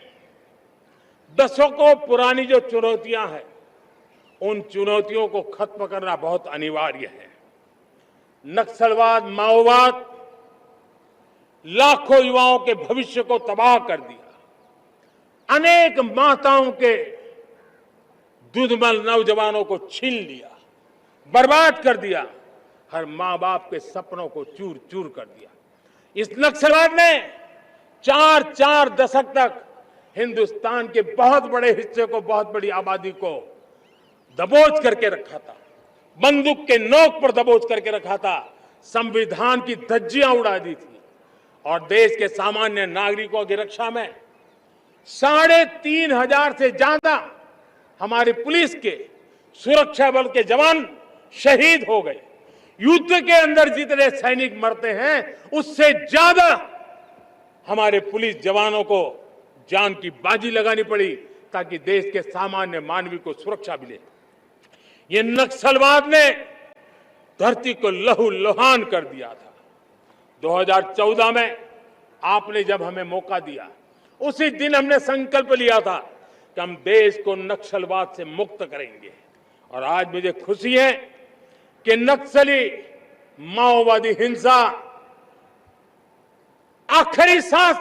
दशकों पुरानी जो चुनौतियां हैं, उन चुनौतियों को खत्म करना बहुत अनिवार्य है। नक्सलवाद, माओवाद लाखों युवाओं के भविष्य को तबाह कर दिया, अनेक माताओं के दुधमल नौजवानों को छीन लिया, बर्बाद कर दिया, हर मां बाप के सपनों को चूर चूर कर दिया। इस नक्सलवाद ने 4 दशक तक हिंदुस्तान के बहुत बड़े हिस्से को, बहुत बड़ी आबादी को दबोच करके रखा था, बंदूक के नोक पर दबोच करके रखा था, संविधान की धज्जियां उड़ा दी थी और देश के सामान्य नागरिकों की रक्षा में 3,500 से ज्यादा हमारी पुलिस के, सुरक्षा बल के जवान शहीद हो गए। युद्ध के अंदर जितने सैनिक मरते हैं, उससे ज्यादा हमारे पुलिस जवानों को जान की बाजी लगानी पड़ी ताकि देश के सामान्य मानवी को सुरक्षा मिले। ये नक्सलवाद ने धरती को लहूलुहान कर दिया था। 2014 में आपने जब हमें मौका दिया, उसी दिन हमने संकल्प लिया था कि हम देश को नक्सलवाद से मुक्त करेंगे। और आज मुझे खुशी है कि नक्सली माओवादी हिंसा आखिरी सांस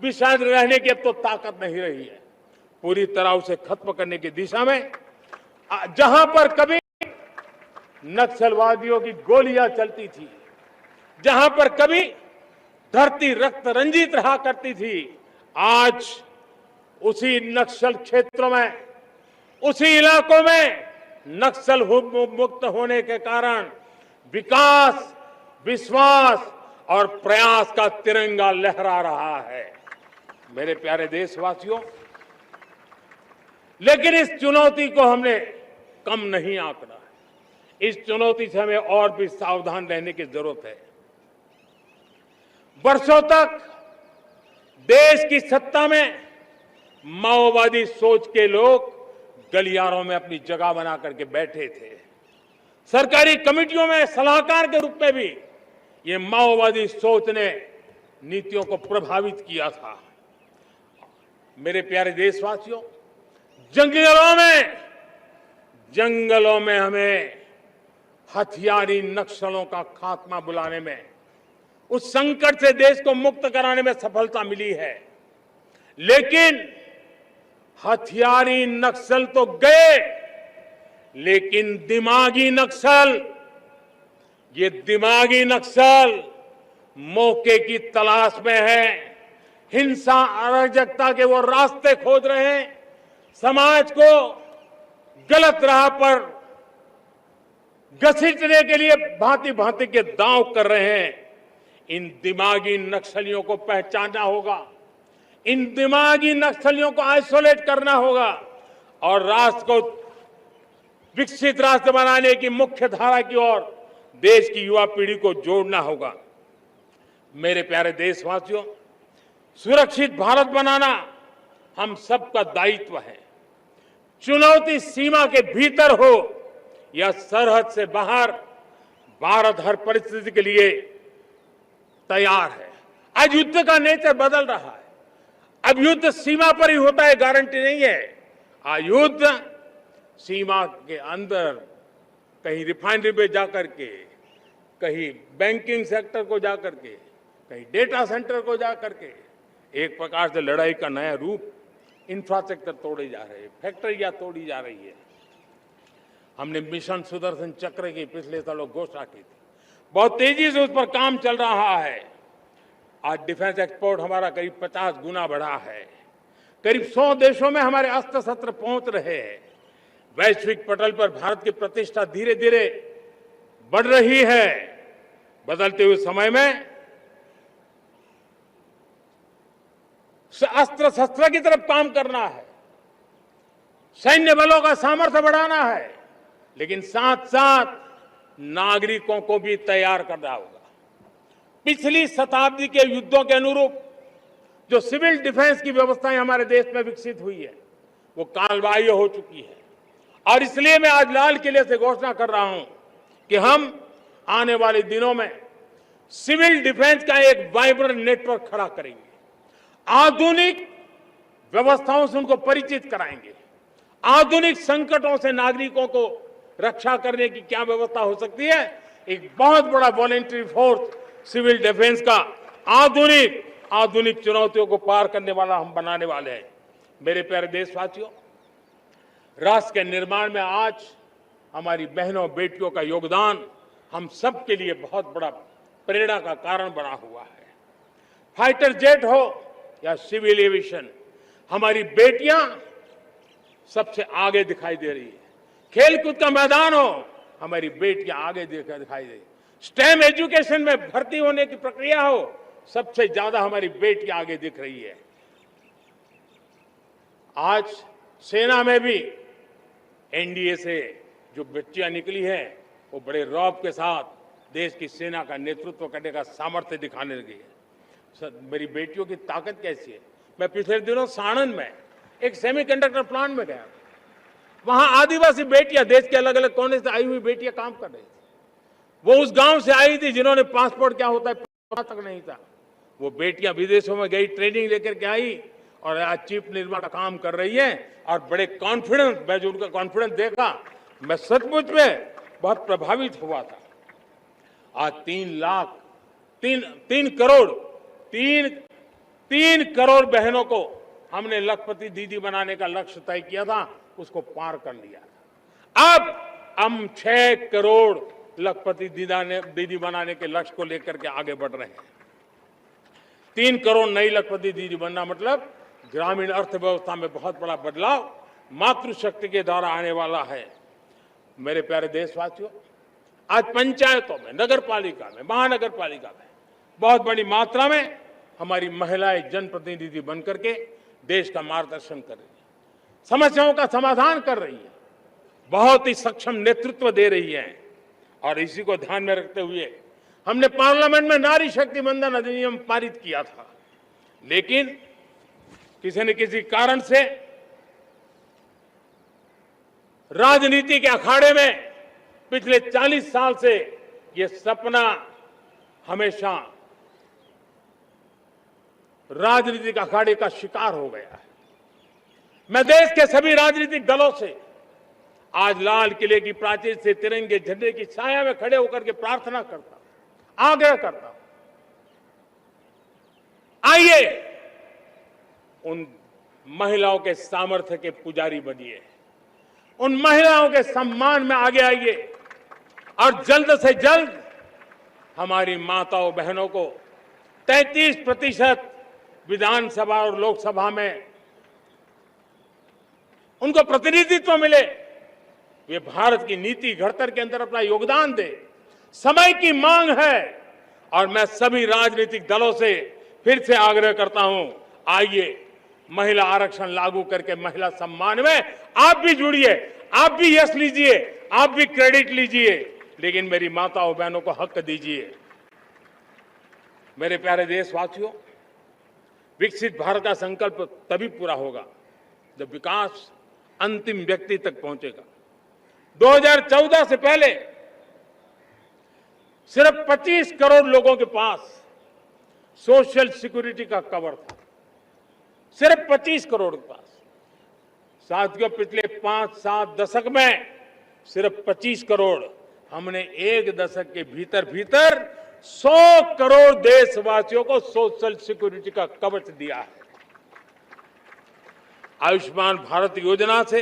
भी शायद रहने की अब तो ताकत नहीं रही है, पूरी तरह उसे खत्म करने की दिशा में जहां पर कभी नक्सलवादियों की गोलियां चलती थी, जहां पर कभी धरती रक्त रंजित रहा करती थी, आज उसी नक्सल क्षेत्रों में, उसी इलाकों में नक्सल मुक्त होने के कारण विकास, विश्वास और प्रयास का तिरंगा लहरा रहा है। मेरे प्यारे देशवासियों, लेकिन इस चुनौती को हमने कम नहीं आंकना है। इस चुनौती से हमें और भी सावधान रहने की जरूरत है। वर्षों तक देश की सत्ता में माओवादी सोच के लोग गलियारों में अपनी जगह बना करके बैठे थे। सरकारी कमेटियों में सलाहकार के रूप में भी ये माओवादी सोच ने नीतियों को प्रभावित किया था। मेरे प्यारे देशवासियों, जंगलों में हमें हथियारी नक्सलों का खात्मा बुलाने में, उस संकट से देश को मुक्त कराने में सफलता मिली है। लेकिन हथियारी नक्सल तो गए, लेकिन दिमागी नक्सल, ये दिमागी नक्सल मौके की तलाश में है, हिंसा अराजकता के वो रास्ते खोज रहे हैं, समाज को गलत राह पर घसीटने के लिए भांति भांति के दांव कर रहे हैं। इन दिमागी नक्सलियों को पहचानना होगा, इन दिमागी नक्सलियों को आइसोलेट करना होगा और राष्ट्र को विकसित राष्ट्र बनाने की मुख्य धारा की ओर देश की युवा पीढ़ी को जोड़ना होगा। मेरे प्यारे देशवासियों, सुरक्षित भारत बनाना हम सबका दायित्व है। चुनौती सीमा के भीतर हो या सरहद से बाहर, भारत हर परिस्थिति के लिए तैयार है। आज युद्ध का नेचर बदल रहा है। अब युद्ध सीमा पर ही होता है, गारंटी नहीं है। आज युद्ध सीमा के अंदर, कहीं रिफाइनरी पे जाकर के, कहीं बैंकिंग सेक्टर को जाकर के, कहीं डेटा सेंटर को जाकर के, एक प्रकार से लड़ाई का नया रूप, इंफ्रास्ट्रक्चर तोड़े जा रहे हैं, फैक्ट्रियां तोड़ी जा रही है। हमने मिशन सुदर्शन चक्र की पिछले सालों घोषणा की थी, बहुत तेजी से उस पर काम चल रहा है। आज डिफेंस एक्सपोर्ट हमारा करीब 50 गुना बढ़ा है। करीब 100 देशों में हमारे अस्त्र शस्त्र पहुंच रहे हैं। वैश्विक पटल पर भारत की प्रतिष्ठा धीरे धीरे बढ़ रही है। बदलते हुए समय में अस्त्र शस्त्र की तरफ काम करना है, सैन्य बलों का सामर्थ्य बढ़ाना है, लेकिन साथ साथ नागरिकों को भी तैयार करना होगा। पिछली शताब्दी के युद्धों के अनुरूप जो सिविल डिफेंस की व्यवस्थाएं हमारे देश में विकसित हुई है, वो कालबाह्य हो चुकी है। और इसलिए मैं आज लाल किले से घोषणा कर रहा हूं कि हम आने वाले दिनों में सिविल डिफेंस का एक वाइब्रेंट नेटवर्क खड़ा करेंगे। आधुनिक व्यवस्थाओं से उनको परिचित कराएंगे। आधुनिक संकटों से नागरिकों को रक्षा करने की क्या व्यवस्था हो सकती है, एक बहुत बड़ा वॉलेंटरी फोर्स सिविल डिफेंस का आधुनिक चुनौतियों को पार करने वाला हम बनाने वाले हैं। मेरे प्यारे देशवासियों, राष्ट्र के निर्माण में आज हमारी बहनों बेटियों का योगदान हम सब के लिए बहुत बड़ा प्रेरणा का कारण बना हुआ है। फाइटर जेट हो या सिविल एविएशन, हमारी बेटियां सबसे आगे दिखाई दे रही है। खेलकूद का मैदान हो, हमारी बेटियां आगे दिखाई दे रही है। स्टेम एजुकेशन में भर्ती होने की प्रक्रिया हो, सबसे ज्यादा हमारी बेटियां आगे दिख रही है। आज सेना में भी एनडीए से जो बच्चियां निकली हैं, वो बड़े रौब के साथ देश की सेना का नेतृत्व करने का सामर्थ्य दिखाने लगी है। मेरी बेटियों की ताकत कैसी है। मैं पिछले दिनों साणंद में एक सेमीकंडक्टर प्लांट में गया, वहां आदिवासी बेटियां, देश के अलग अलग कोने से आई हुई बेटियां काम कर रही थी। वो उस गांव से आई थी जिन्होंने पासपोर्ट क्या होता है पता तक नहीं था। वो बेटियां विदेशों में गई, ट्रेनिंग लेकर के आई और आज चिप निर्माण का काम कर रही है और बड़े कॉन्फिडेंस, मैं जो उनका कॉन्फिडेंस देखा, मैं सचमुच में बहुत प्रभावित हुआ था। आज 3 करोड़ बहनों को हमने लखपति दीदी बनाने का लक्ष्य तय किया था, उसको पार कर लिया। अब हम 6 करोड़ लखपति दीदी बनाने के लक्ष्य को लेकर के आगे बढ़ रहे हैं। 3 करोड़ नई लखपति दीदी बनना मतलब ग्रामीण अर्थव्यवस्था में बहुत बड़ा बदलाव मातृशक्ति के द्वारा आने वाला है। मेरे प्यारे देशवासियों, आज पंचायतों में, नगर पालिका में, महानगर पालिका में बहुत बड़ी मात्रा में हमारी महिलाएं जनप्रतिनिधि बनकर के देश का मार्गदर्शन कर रही है, समस्याओं का समाधान कर रही है, बहुत ही सक्षम नेतृत्व दे रही है। और इसी को ध्यान में रखते हुए हमने पार्लियामेंट में नारी शक्ति वंदन अधिनियम पारित किया था, लेकिन किसी न किसी कारण से राजनीति के अखाड़े में पिछले 40 साल से ये सपना हमेशा राजनीतिक अखाड़े का शिकार हो गया है। मैं देश के सभी राजनीतिक दलों से आज लाल किले की प्राचीर से तिरंगे झंडे की छाया में खड़े होकर के प्रार्थना करता हूं, आग्रह करता हूं, आइए उन महिलाओं के सामर्थ्य के पुजारी बनिए, उन महिलाओं के सम्मान में आगे आइए और जल्द से जल्द हमारी माताओं बहनों को 33% विधानसभा और लोकसभा में उनको प्रतिनिधित्व मिले। वे भारत की नीति घड़तर के अंदर अपना योगदान दे, समय की मांग है। और मैं सभी राजनीतिक दलों से फिर से आग्रह करता हूं, आइए महिला आरक्षण लागू करके महिला सम्मान में आप भी जुड़िए, आप भी यश लीजिए, आप भी क्रेडिट लीजिए, लेकिन मेरी माताओं बहनों को हक दीजिए। मेरे प्यारे देशवासियों, विकसित भारत का संकल्प तभी पूरा होगा जब विकास अंतिम व्यक्ति तक पहुंचेगा। 2014 से पहले सिर्फ 25 करोड़ लोगों के पास सोशल सिक्योरिटी का कवर था, सिर्फ 25 करोड़ के पास। साथियों, पिछले 5-7 दशक में सिर्फ 25 करोड़, हमने एक दशक के भीतर भीतर 100 करोड़ देशवासियों को सोशल सिक्योरिटी का कवच दिया है। आयुष्मान भारत योजना से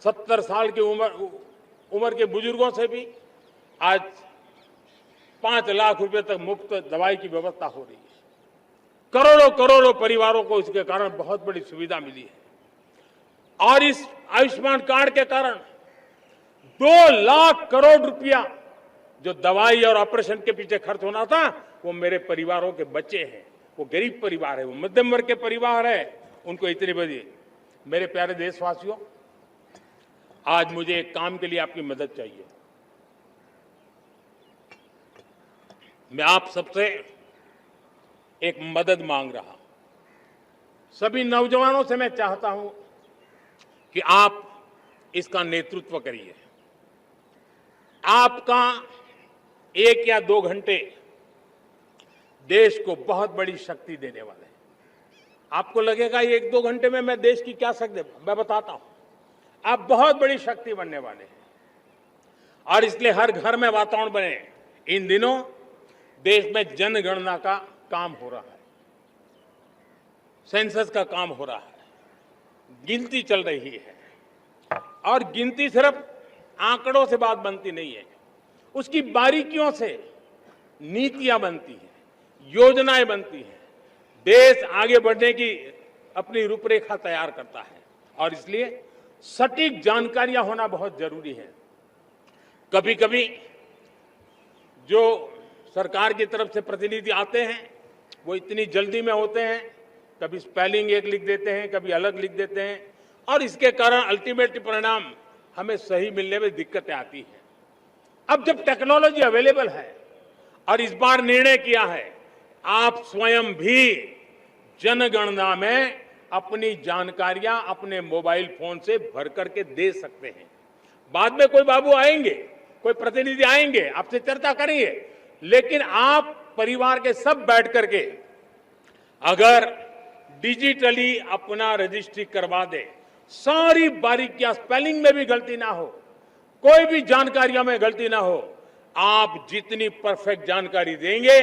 70 साल की उम्र के बुजुर्गों से भी आज 5 लाख रुपए तक मुफ्त दवाई की व्यवस्था हो रही है। करोड़ों करोड़ों परिवारों को इसके कारण बहुत बड़ी सुविधा मिली है। और इस आयुष्मान कार्ड के कारण 2 लाख करोड़ रुपया जो दवाई और ऑपरेशन के पीछे खर्च होना था, वो मेरे परिवारों के बच्चे हैं। वो गरीब परिवार है, वो मध्यम वर्ग के परिवार है, उनको इतनी बड़ी। मेरे प्यारे देशवासियों, आज मुझे एक काम के लिए आपकी मदद चाहिए। मैं आप सबसे एक मदद मांग रहा हूं। सभी नौजवानों से मैं चाहता हूं कि आप इसका नेतृत्व करिए। आपका 1 या 2 घंटे देश को बहुत बड़ी शक्ति देने वाले हैं। आपको लगेगा ये 1-2 घंटे में मैं देश की क्या शक्ति, मैं बताता हूं, आप बहुत बड़ी शक्ति बनने वाले हैं। और इसलिए हर घर में वातावरण बने। इन दिनों देश में जनगणना का काम हो रहा है, सेंसस का काम हो रहा है, गिनती चल रही है। और गिनती सिर्फ आंकड़ों से बात बनती नहीं है, उसकी बारीकियों से नीतियां बनती हैं, योजनाएं बनती हैं, देश आगे बढ़ने की अपनी रूपरेखा तैयार करता है। और इसलिए सटीक जानकारियां होना बहुत जरूरी है। कभी कभी जो सरकार की तरफ से प्रतिनिधि आते हैं वो इतनी जल्दी में होते हैं, कभी स्पेलिंग एक लिख देते हैं, कभी अलग लिख देते हैं, और इसके कारण अल्टीमेट परिणाम हमें सही मिलने में दिक्कतें आती हैं। अब जब टेक्नोलॉजी अवेलेबल है और इस बार निर्णय किया है, आप स्वयं भी जनगणना में अपनी जानकारियां अपने मोबाइल फोन से भर करके दे सकते हैं। बाद में कोई बाबू आएंगे, कोई प्रतिनिधि आएंगे, आपसे चर्चा करेंगे, लेकिन आप परिवार के सब बैठ करके अगर डिजिटली अपना रजिस्ट्री करवा दे, सारी बारीकियां, स्पेलिंग में भी गलती ना हो, कोई भी जानकारियों में गलती ना हो, आप जितनी परफेक्ट जानकारी देंगे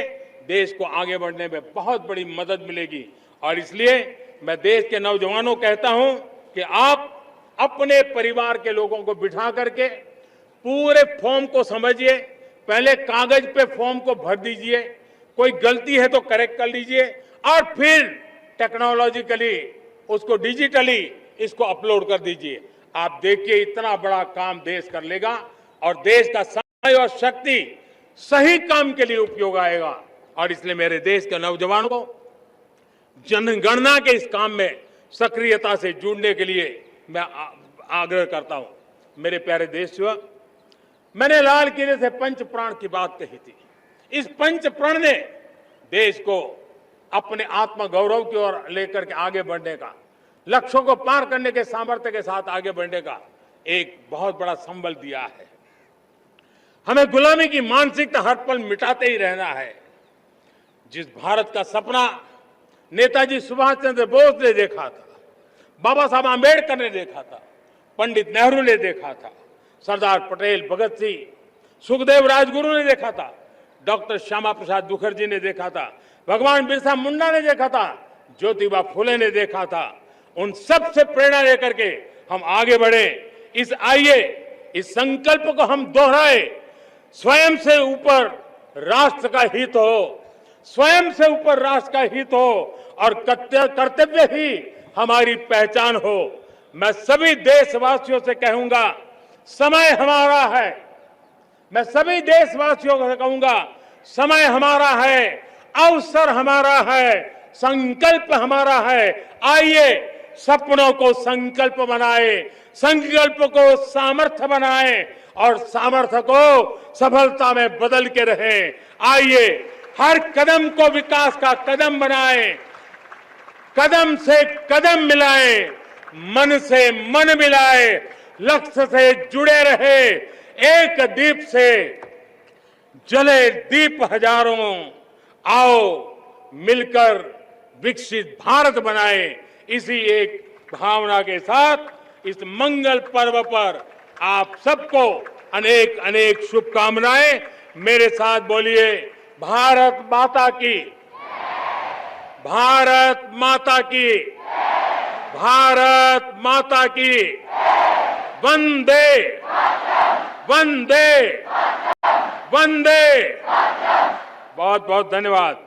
देश को आगे बढ़ने में बहुत बड़ी मदद मिलेगी। और इसलिए मैं देश के नौजवानों को कहता हूं कि आप अपने परिवार के लोगों को बिठा करके पूरे फॉर्म को समझिए। पहले कागज पे फॉर्म को भर दीजिए, कोई गलती है तो करेक्ट कर लीजिए, और फिर टेक्नोलॉजिकली उसको डिजिटली इसको अपलोड कर दीजिए। आप देखिए इतना बड़ा काम देश कर लेगा और देश का समय और शक्ति सही काम के लिए उपयोग आएगा। और इसलिए मेरे देश के नौजवानों को जनगणना के इस काम में सक्रियता से जुड़ने के लिए मैं आग्रह करता हूं। मेरे प्यारे देशवासियों, मैंने लाल किले से पंच प्राण की बात कही थी। इस पंच प्राण ने देश को अपने आत्मगौरव की ओर लेकर के आगे बढ़ने का, लक्ष्यों को पार करने के सामर्थ्य के साथ आगे बढ़ने का एक बहुत बड़ा संबल दिया है। हमें गुलामी की मानसिकता हर पल मिटाते ही रहना है। जिस भारत का सपना नेताजी सुभाष चंद्र बोस ने देखा था, बाबा साहब आंबेडकर ने देखा था, पंडित नेहरू ने देखा था, सरदार पटेल, भगत सिंह, सुखदेव राजगुरु ने देखा था, डॉक्टर श्यामा प्रसाद मुखर्जी ने देखा था, भगवान बिरसा मुंडा ने देखा था, ज्योतिबा फुले ने देखा था, उन सब से प्रेरणा लेकर के हम आगे बढ़े। आइए इस संकल्प को हम दोहराए, स्वयं से ऊपर राष्ट्र का हित हो, स्वयं से ऊपर राष्ट्र का हित हो और कर्तव्य ही हमारी पहचान हो। मैं सभी देशवासियों से कहूंगा, समय हमारा है। मैं सभी देशवासियों से कहूंगा, समय हमारा है, अवसर हमारा है, संकल्प हमारा है। आइए सपनों को संकल्प बनाए, संकल्प को सामर्थ्य बनाए और सामर्थ्य को सफलता में बदल के रहे। आइए हर कदम को विकास का कदम बनाए, कदम से कदम मिलाए, मन से मन मिलाए, लक्ष्य से जुड़े रहे। एक दीप से जले दीप हजारों, आओ मिलकर विकसित भारत बनाए। इसी एक भावना के साथ इस मंगल पर्व पर आप सबको अनेक अनेक शुभकामनाएं। मेरे साथ बोलिए, भारत माता की, भारत माता की, भारत माता की, वंदे वंदे वंदे। बहुत बहुत धन्यवाद।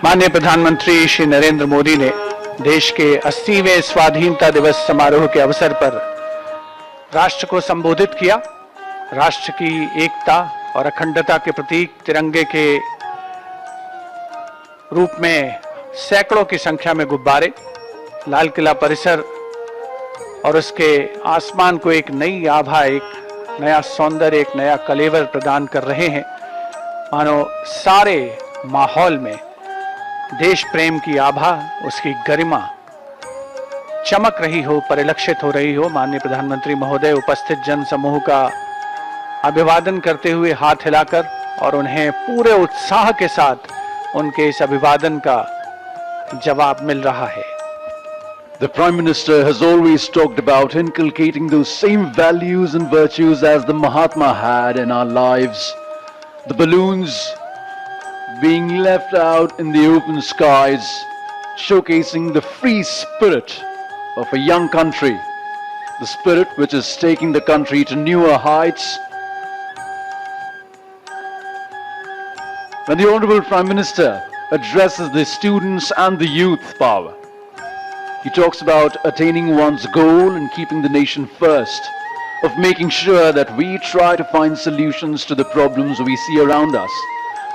माननीय प्रधानमंत्री श्री नरेंद्र मोदी ने देश के 80वें स्वाधीनता दिवस समारोह के अवसर पर राष्ट्र को संबोधित किया। राष्ट्र की एकता और अखंडता के प्रतीक तिरंगे के रूप में सैकड़ों की संख्या में गुब्बारे लाल किला परिसर और उसके आसमान को एक नई आभा, एक नया सौंदर्य, एक नया कलेवर प्रदान कर रहे हैं। मानो सारे माहौल में देश प्रेम की आभा, उसकी गरिमा चमक रही हो, परिलक्षित हो रही हो। माननीय प्रधानमंत्री महोदय उपस्थित जन समूह का अभिवादन करते हुए हाथ हिलाकर और उन्हें पूरे उत्साह के साथ उनके इस अभिवादन का जवाब मिल रहा है। The Prime Minister has always talked about inculcating those same values and virtues as the Mahatma had in our lives. The balloons being left out in the open skies, showcasing the free spirit of a young country, the spirit which is taking the country to newer heights. When the Honorable Prime Minister addresses the students and the youth power, he talks about attaining one's goal and keeping the nation first, of making sure that we try to find solutions to the problems we see around us.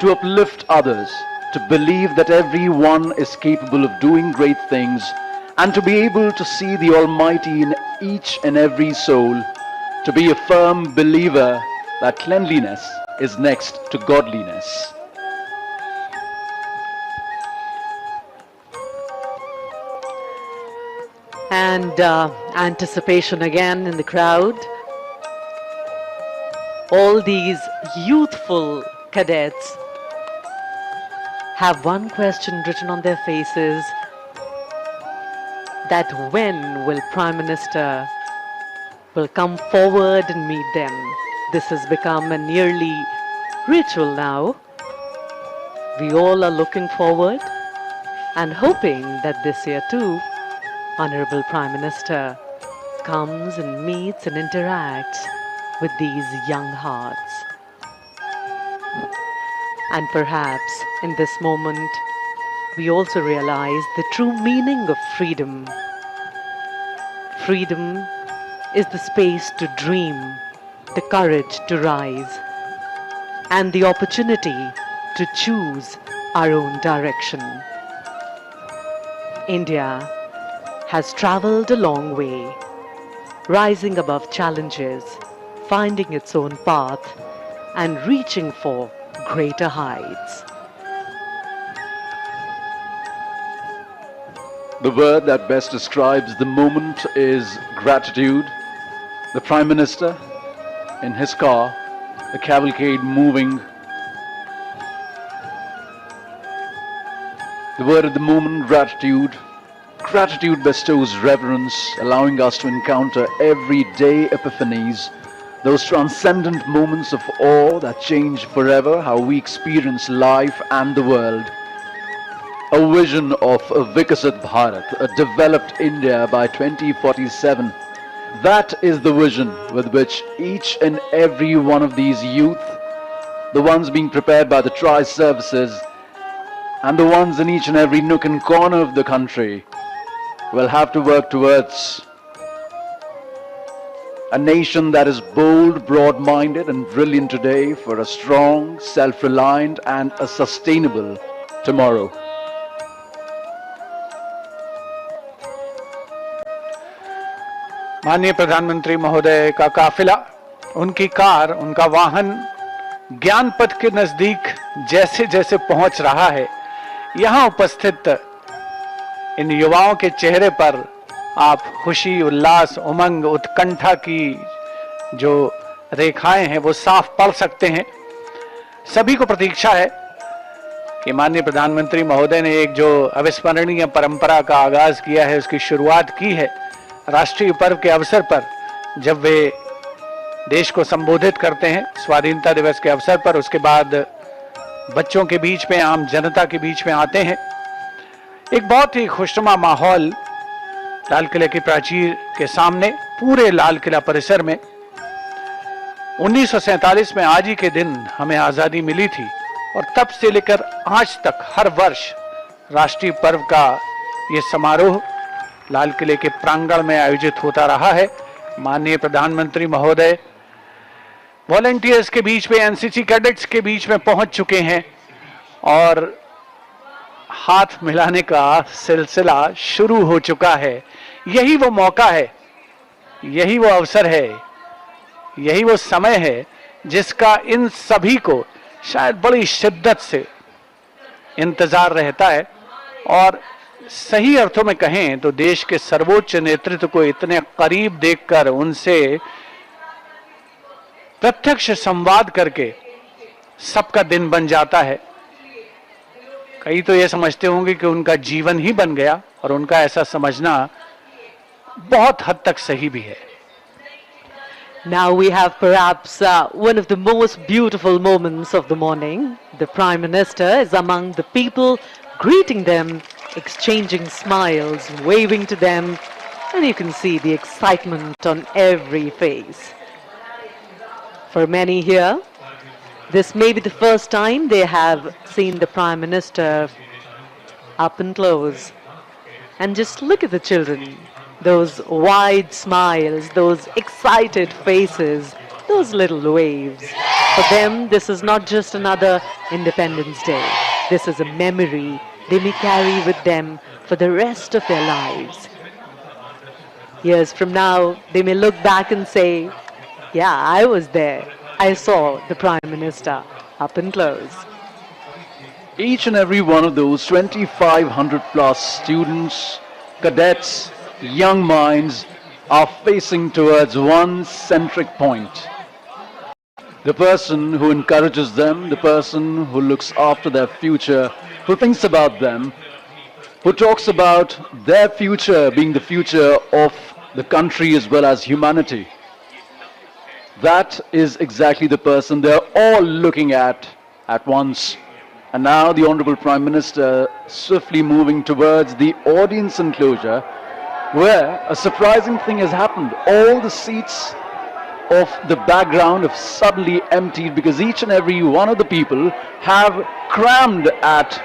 to uplift others, to believe that everyone is capable of doing great things, and to be able to see the Almighty in each and every soul, to be a firm believer that cleanliness is next to godliness. And anticipation again in the crowd. All these youthful cadets have one question written on their faces, that when will Prime Minister will come forward and meet them. This has become a nearly ritual now. We all are looking forward and hoping that this year too, Honorable Prime Minister comes and meets and interacts with these young hearts. And perhaps in this moment, we also realize the true meaning of freedom. Freedom is the space to dream, the courage to rise, and the opportunity to choose our own direction. India has traveled a long way, rising above challenges, finding its own path, and reaching for greater heights. The word that best describes the moment is gratitude. The Prime Minister in his car, the cavalcade moving. The word of the moment, gratitude. Gratitude bestows reverence, allowing us to encounter everyday epiphanies, those transcendent moments of awe that change forever how we experience life and the world. A vision of a Viksit Bharat, a developed India by 2047. That is the vision with which each and every one of these youth, the ones being prepared by the tri-services, and the ones in each and every nook and corner of the country, will have to work towards. A nation that is bold, broad-minded and brilliant today for a strong, self-reliant and a sustainable tomorrow. माननीय प्रधानमंत्री महोदय का काफिला, उनकी कार, उनका वाहन ज्ञान पथ के नजदीक जैसे जैसे पहुंच रहा है, यहां उपस्थित इन युवाओं के चेहरे पर आप खुशी, उल्लास, उमंग, उत्कंठा की जो रेखाएं हैं वो साफ पढ़ सकते हैं। सभी को प्रतीक्षा है कि माननीय प्रधानमंत्री महोदय ने एक जो अविस्मरणीय परंपरा का आगाज किया है, उसकी शुरुआत की है राष्ट्रीय पर्व के अवसर पर, जब वे देश को संबोधित करते हैं स्वाधीनता दिवस के अवसर पर। उसके बाद बच्चों के बीच में, आम जनता के बीच में आते हैं। एक बहुत ही खुशनुमा माहौल लाल किले की प्राचीर के सामने, पूरे लाल किला परिसर में। 1947 में आज ही के दिन हमें आजादी मिली थी और तब से लेकर आज तक हर वर्ष राष्ट्रीय पर्व का ये समारोह लाल किले के प्रांगण में आयोजित होता रहा है। माननीय प्रधानमंत्री महोदय वॉलंटियर्स के बीच में, एनसीसी कैडेट्स के बीच में पहुंच चुके हैं और हाथ मिलाने का सिलसिला शुरू हो चुका है। यही वो मौका है, यही वो अवसर है, यही वो समय है जिसका इन सभी को शायद बड़ी शिद्दत से इंतजार रहता है। और सही अर्थों में कहें तो देश के सर्वोच्च नेतृत्व को इतने करीब देखकर, उनसे प्रत्यक्ष संवाद करके सबका दिन बन जाता है। कई तो ये समझते होंगे कि उनका जीवन ही बन गया, और उनका ऐसा समझना बहुत हद तक सही भी है। Now we have perhaps one of the most beautiful moments of the morning. The Prime Minister is among the people, greeting them, exchanging smiles, waving to them, and you can see the excitement on every face. For many here, this may be the first time they have seen the Prime Minister up and close. And just look at the children, those wide smiles, those excited faces, those little waves. For them, this is not just another Independence Day. This is a memory they may carry with them for the rest of their lives. Years from now, they may look back and say, yeah, I was there. I saw the Prime Minister up and close. Each and every one of those 2,500 plus students, cadets, young minds are facing towards one centric point. The person who encourages them, the person who looks after their future, who thinks about them, who talks about their future being the future of the country as well as humanity. That is exactly the person they're all looking at once. And now the Honorable Prime Minister swiftly moving towards the audience enclosure, where a surprising thing has happened. All the seats of the background have suddenly emptied because each and every one of the people have crammed at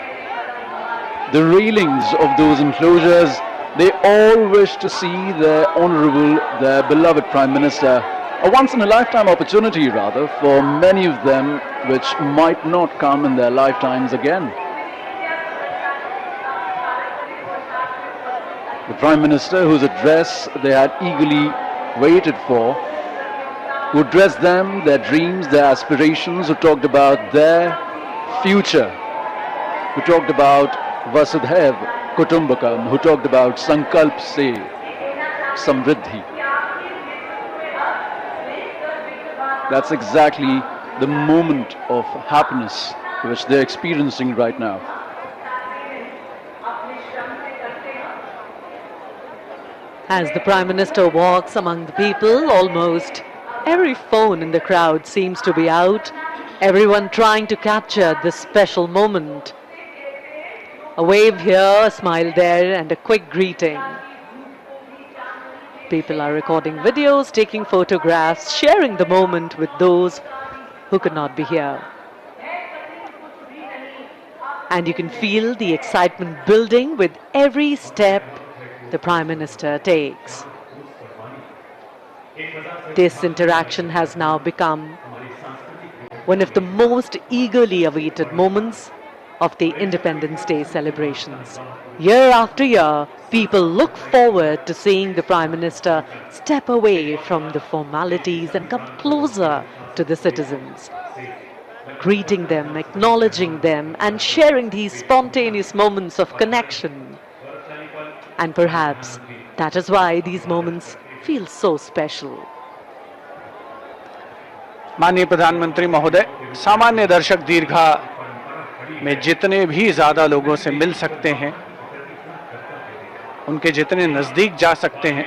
the railings of those enclosures. They all wish to see their honorable, their beloved Prime Minister. A once-in-a-lifetime opportunity, rather, for many of them, which might not come in their lifetimes again. The Prime Minister, whose address they had eagerly waited for, who addressed them, their dreams, their aspirations, who talked about their future, who talked about Vasudhaiv Kutumbakam, who talked about Sankalp Se Samriddhi. That's exactly the moment of happiness which they're experiencing right now. As the Prime Minister walks among the people, almost every phone in the crowd seems to be out, everyone trying to capture this special moment. A wave here, a smile there, and a quick greeting. People are recording videos, taking photographs, sharing the moment with those who could not be here. And you can feel the excitement building with every step the Prime Minister takes. This interaction has now become one of the most eagerly awaited moments of the Independence Day celebrations. Year after year, people look forward to seeing the Prime Minister step away from the formalities and come closer to the citizens, greeting them, acknowledging them, and sharing these spontaneous moments of connection. And perhaps that is why these moments feel so special. माननीय प्रधानमंत्री महोदय, सामान्य दर्शक दीर्घा में जितने भी ज़्यादा लोगों से मिल सकते हैं, उनके जितने नज़दीक जा सकते हैं,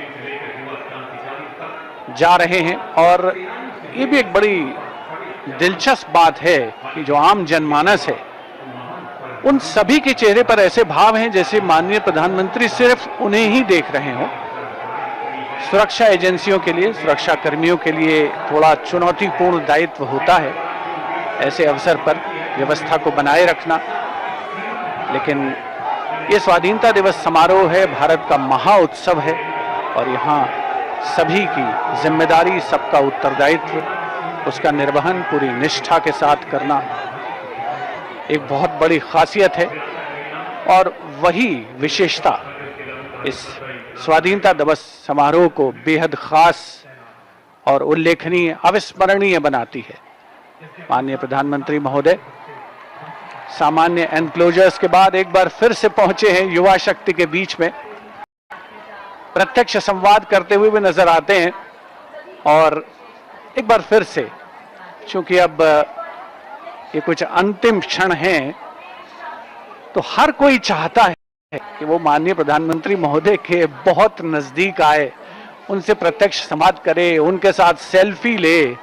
जा रहे हैं। और ये भी एक बड़ी दिलचस्प बात है कि जो आम जनमानस है, उन सभी के चेहरे पर ऐसे भाव हैं जैसे माननीय प्रधानमंत्री सिर्फ उन्हें ही देख रहे हों। सुरक्षा एजेंसियों के लिए, सुरक्षा कर्मियों के लिए थोड़ा चुनौतीपूर्ण दायित्व होता है ऐसे अवसर पर व्यवस्था को बनाए रखना, लेकिन ये स्वाधीनता दिवस समारोह है, भारत का महा उत्सव है और यहाँ सभी की जिम्मेदारी, सबका उत्तरदायित्व, उसका निर्वहन पूरी निष्ठा के साथ करना एक बहुत बड़ी खासियत है। और वही विशेषता इस स्वाधीनता दिवस समारोह को बेहद खास और उल्लेखनीय, अविस्मरणीय बनाती है। माननीय प्रधानमंत्री महोदय सामान्य एनक्लोजर्स के बाद एक बार फिर से पहुंचे हैं युवा शक्ति के बीच में, प्रत्यक्ष संवाद करते हुए भी नजर आते हैं। और एक बार फिर से, चूंकि अब ये कुछ अंतिम क्षण हैं, तो हर कोई चाहता है कि वो माननीय प्रधानमंत्री महोदय के बहुत नजदीक आए, उनसे प्रत्यक्ष संवाद करे, उनके साथ सेल्फी ले।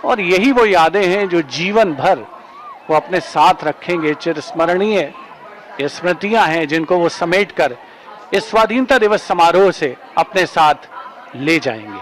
और यही वो यादें हैं जो जीवन भर वो अपने साथ रखेंगे, चिरस्मरणीय ये स्मृतियां हैं जिनको वो समेट कर इस स्वाधीनता दिवस समारोह से अपने साथ ले जाएंगे।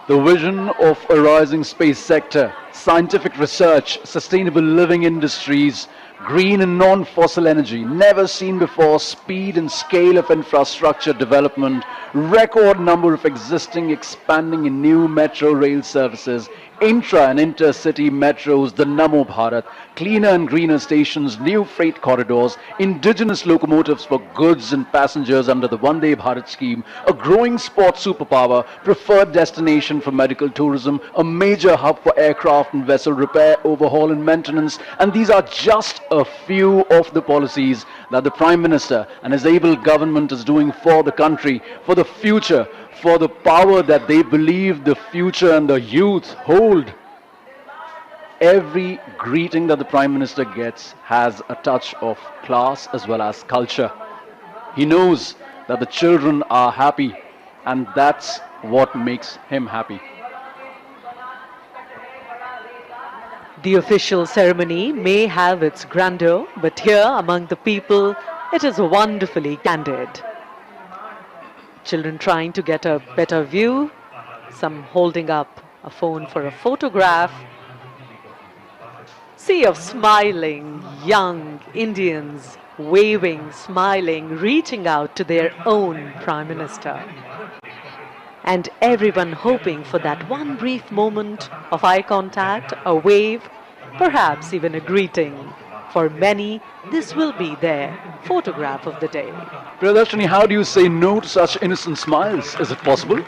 The vision of a rising space sector scientific research, sustainable living industries, green and non-fossil energy, never seen before speed and scale of infrastructure development, record number of existing, expanding in new metro rail services, intra and intercity metros, the Namo Bharat, cleaner and greener stations, new freight corridors, indigenous locomotives for goods and passengers under the Vande Bharat scheme, a growing sports superpower, preferred destination for medical tourism, a major hub for aircraft and vessel repair, overhaul and maintenance, and these are just a few of the policies that the Prime Minister and his able government is doing for the country, for the future, for the power that they believe the future and the youth hold. Every greeting that the Prime Minister gets has a touch of class as well as culture. He knows that the children are happy, and that's what makes him happy. The official ceremony may have its grandeur, but here among the people, it is wonderfully candid. Children trying to get a better view, some holding up a phone for a photograph. Sea of smiling young Indians, waving, smiling, reaching out to their own Prime Minister. And everyone hoping for that one brief moment of eye contact, a wave, perhaps even a greeting. For many, this will be their photograph of the day. Priyadarshini, how do you say no to such innocent smiles? Is it possible?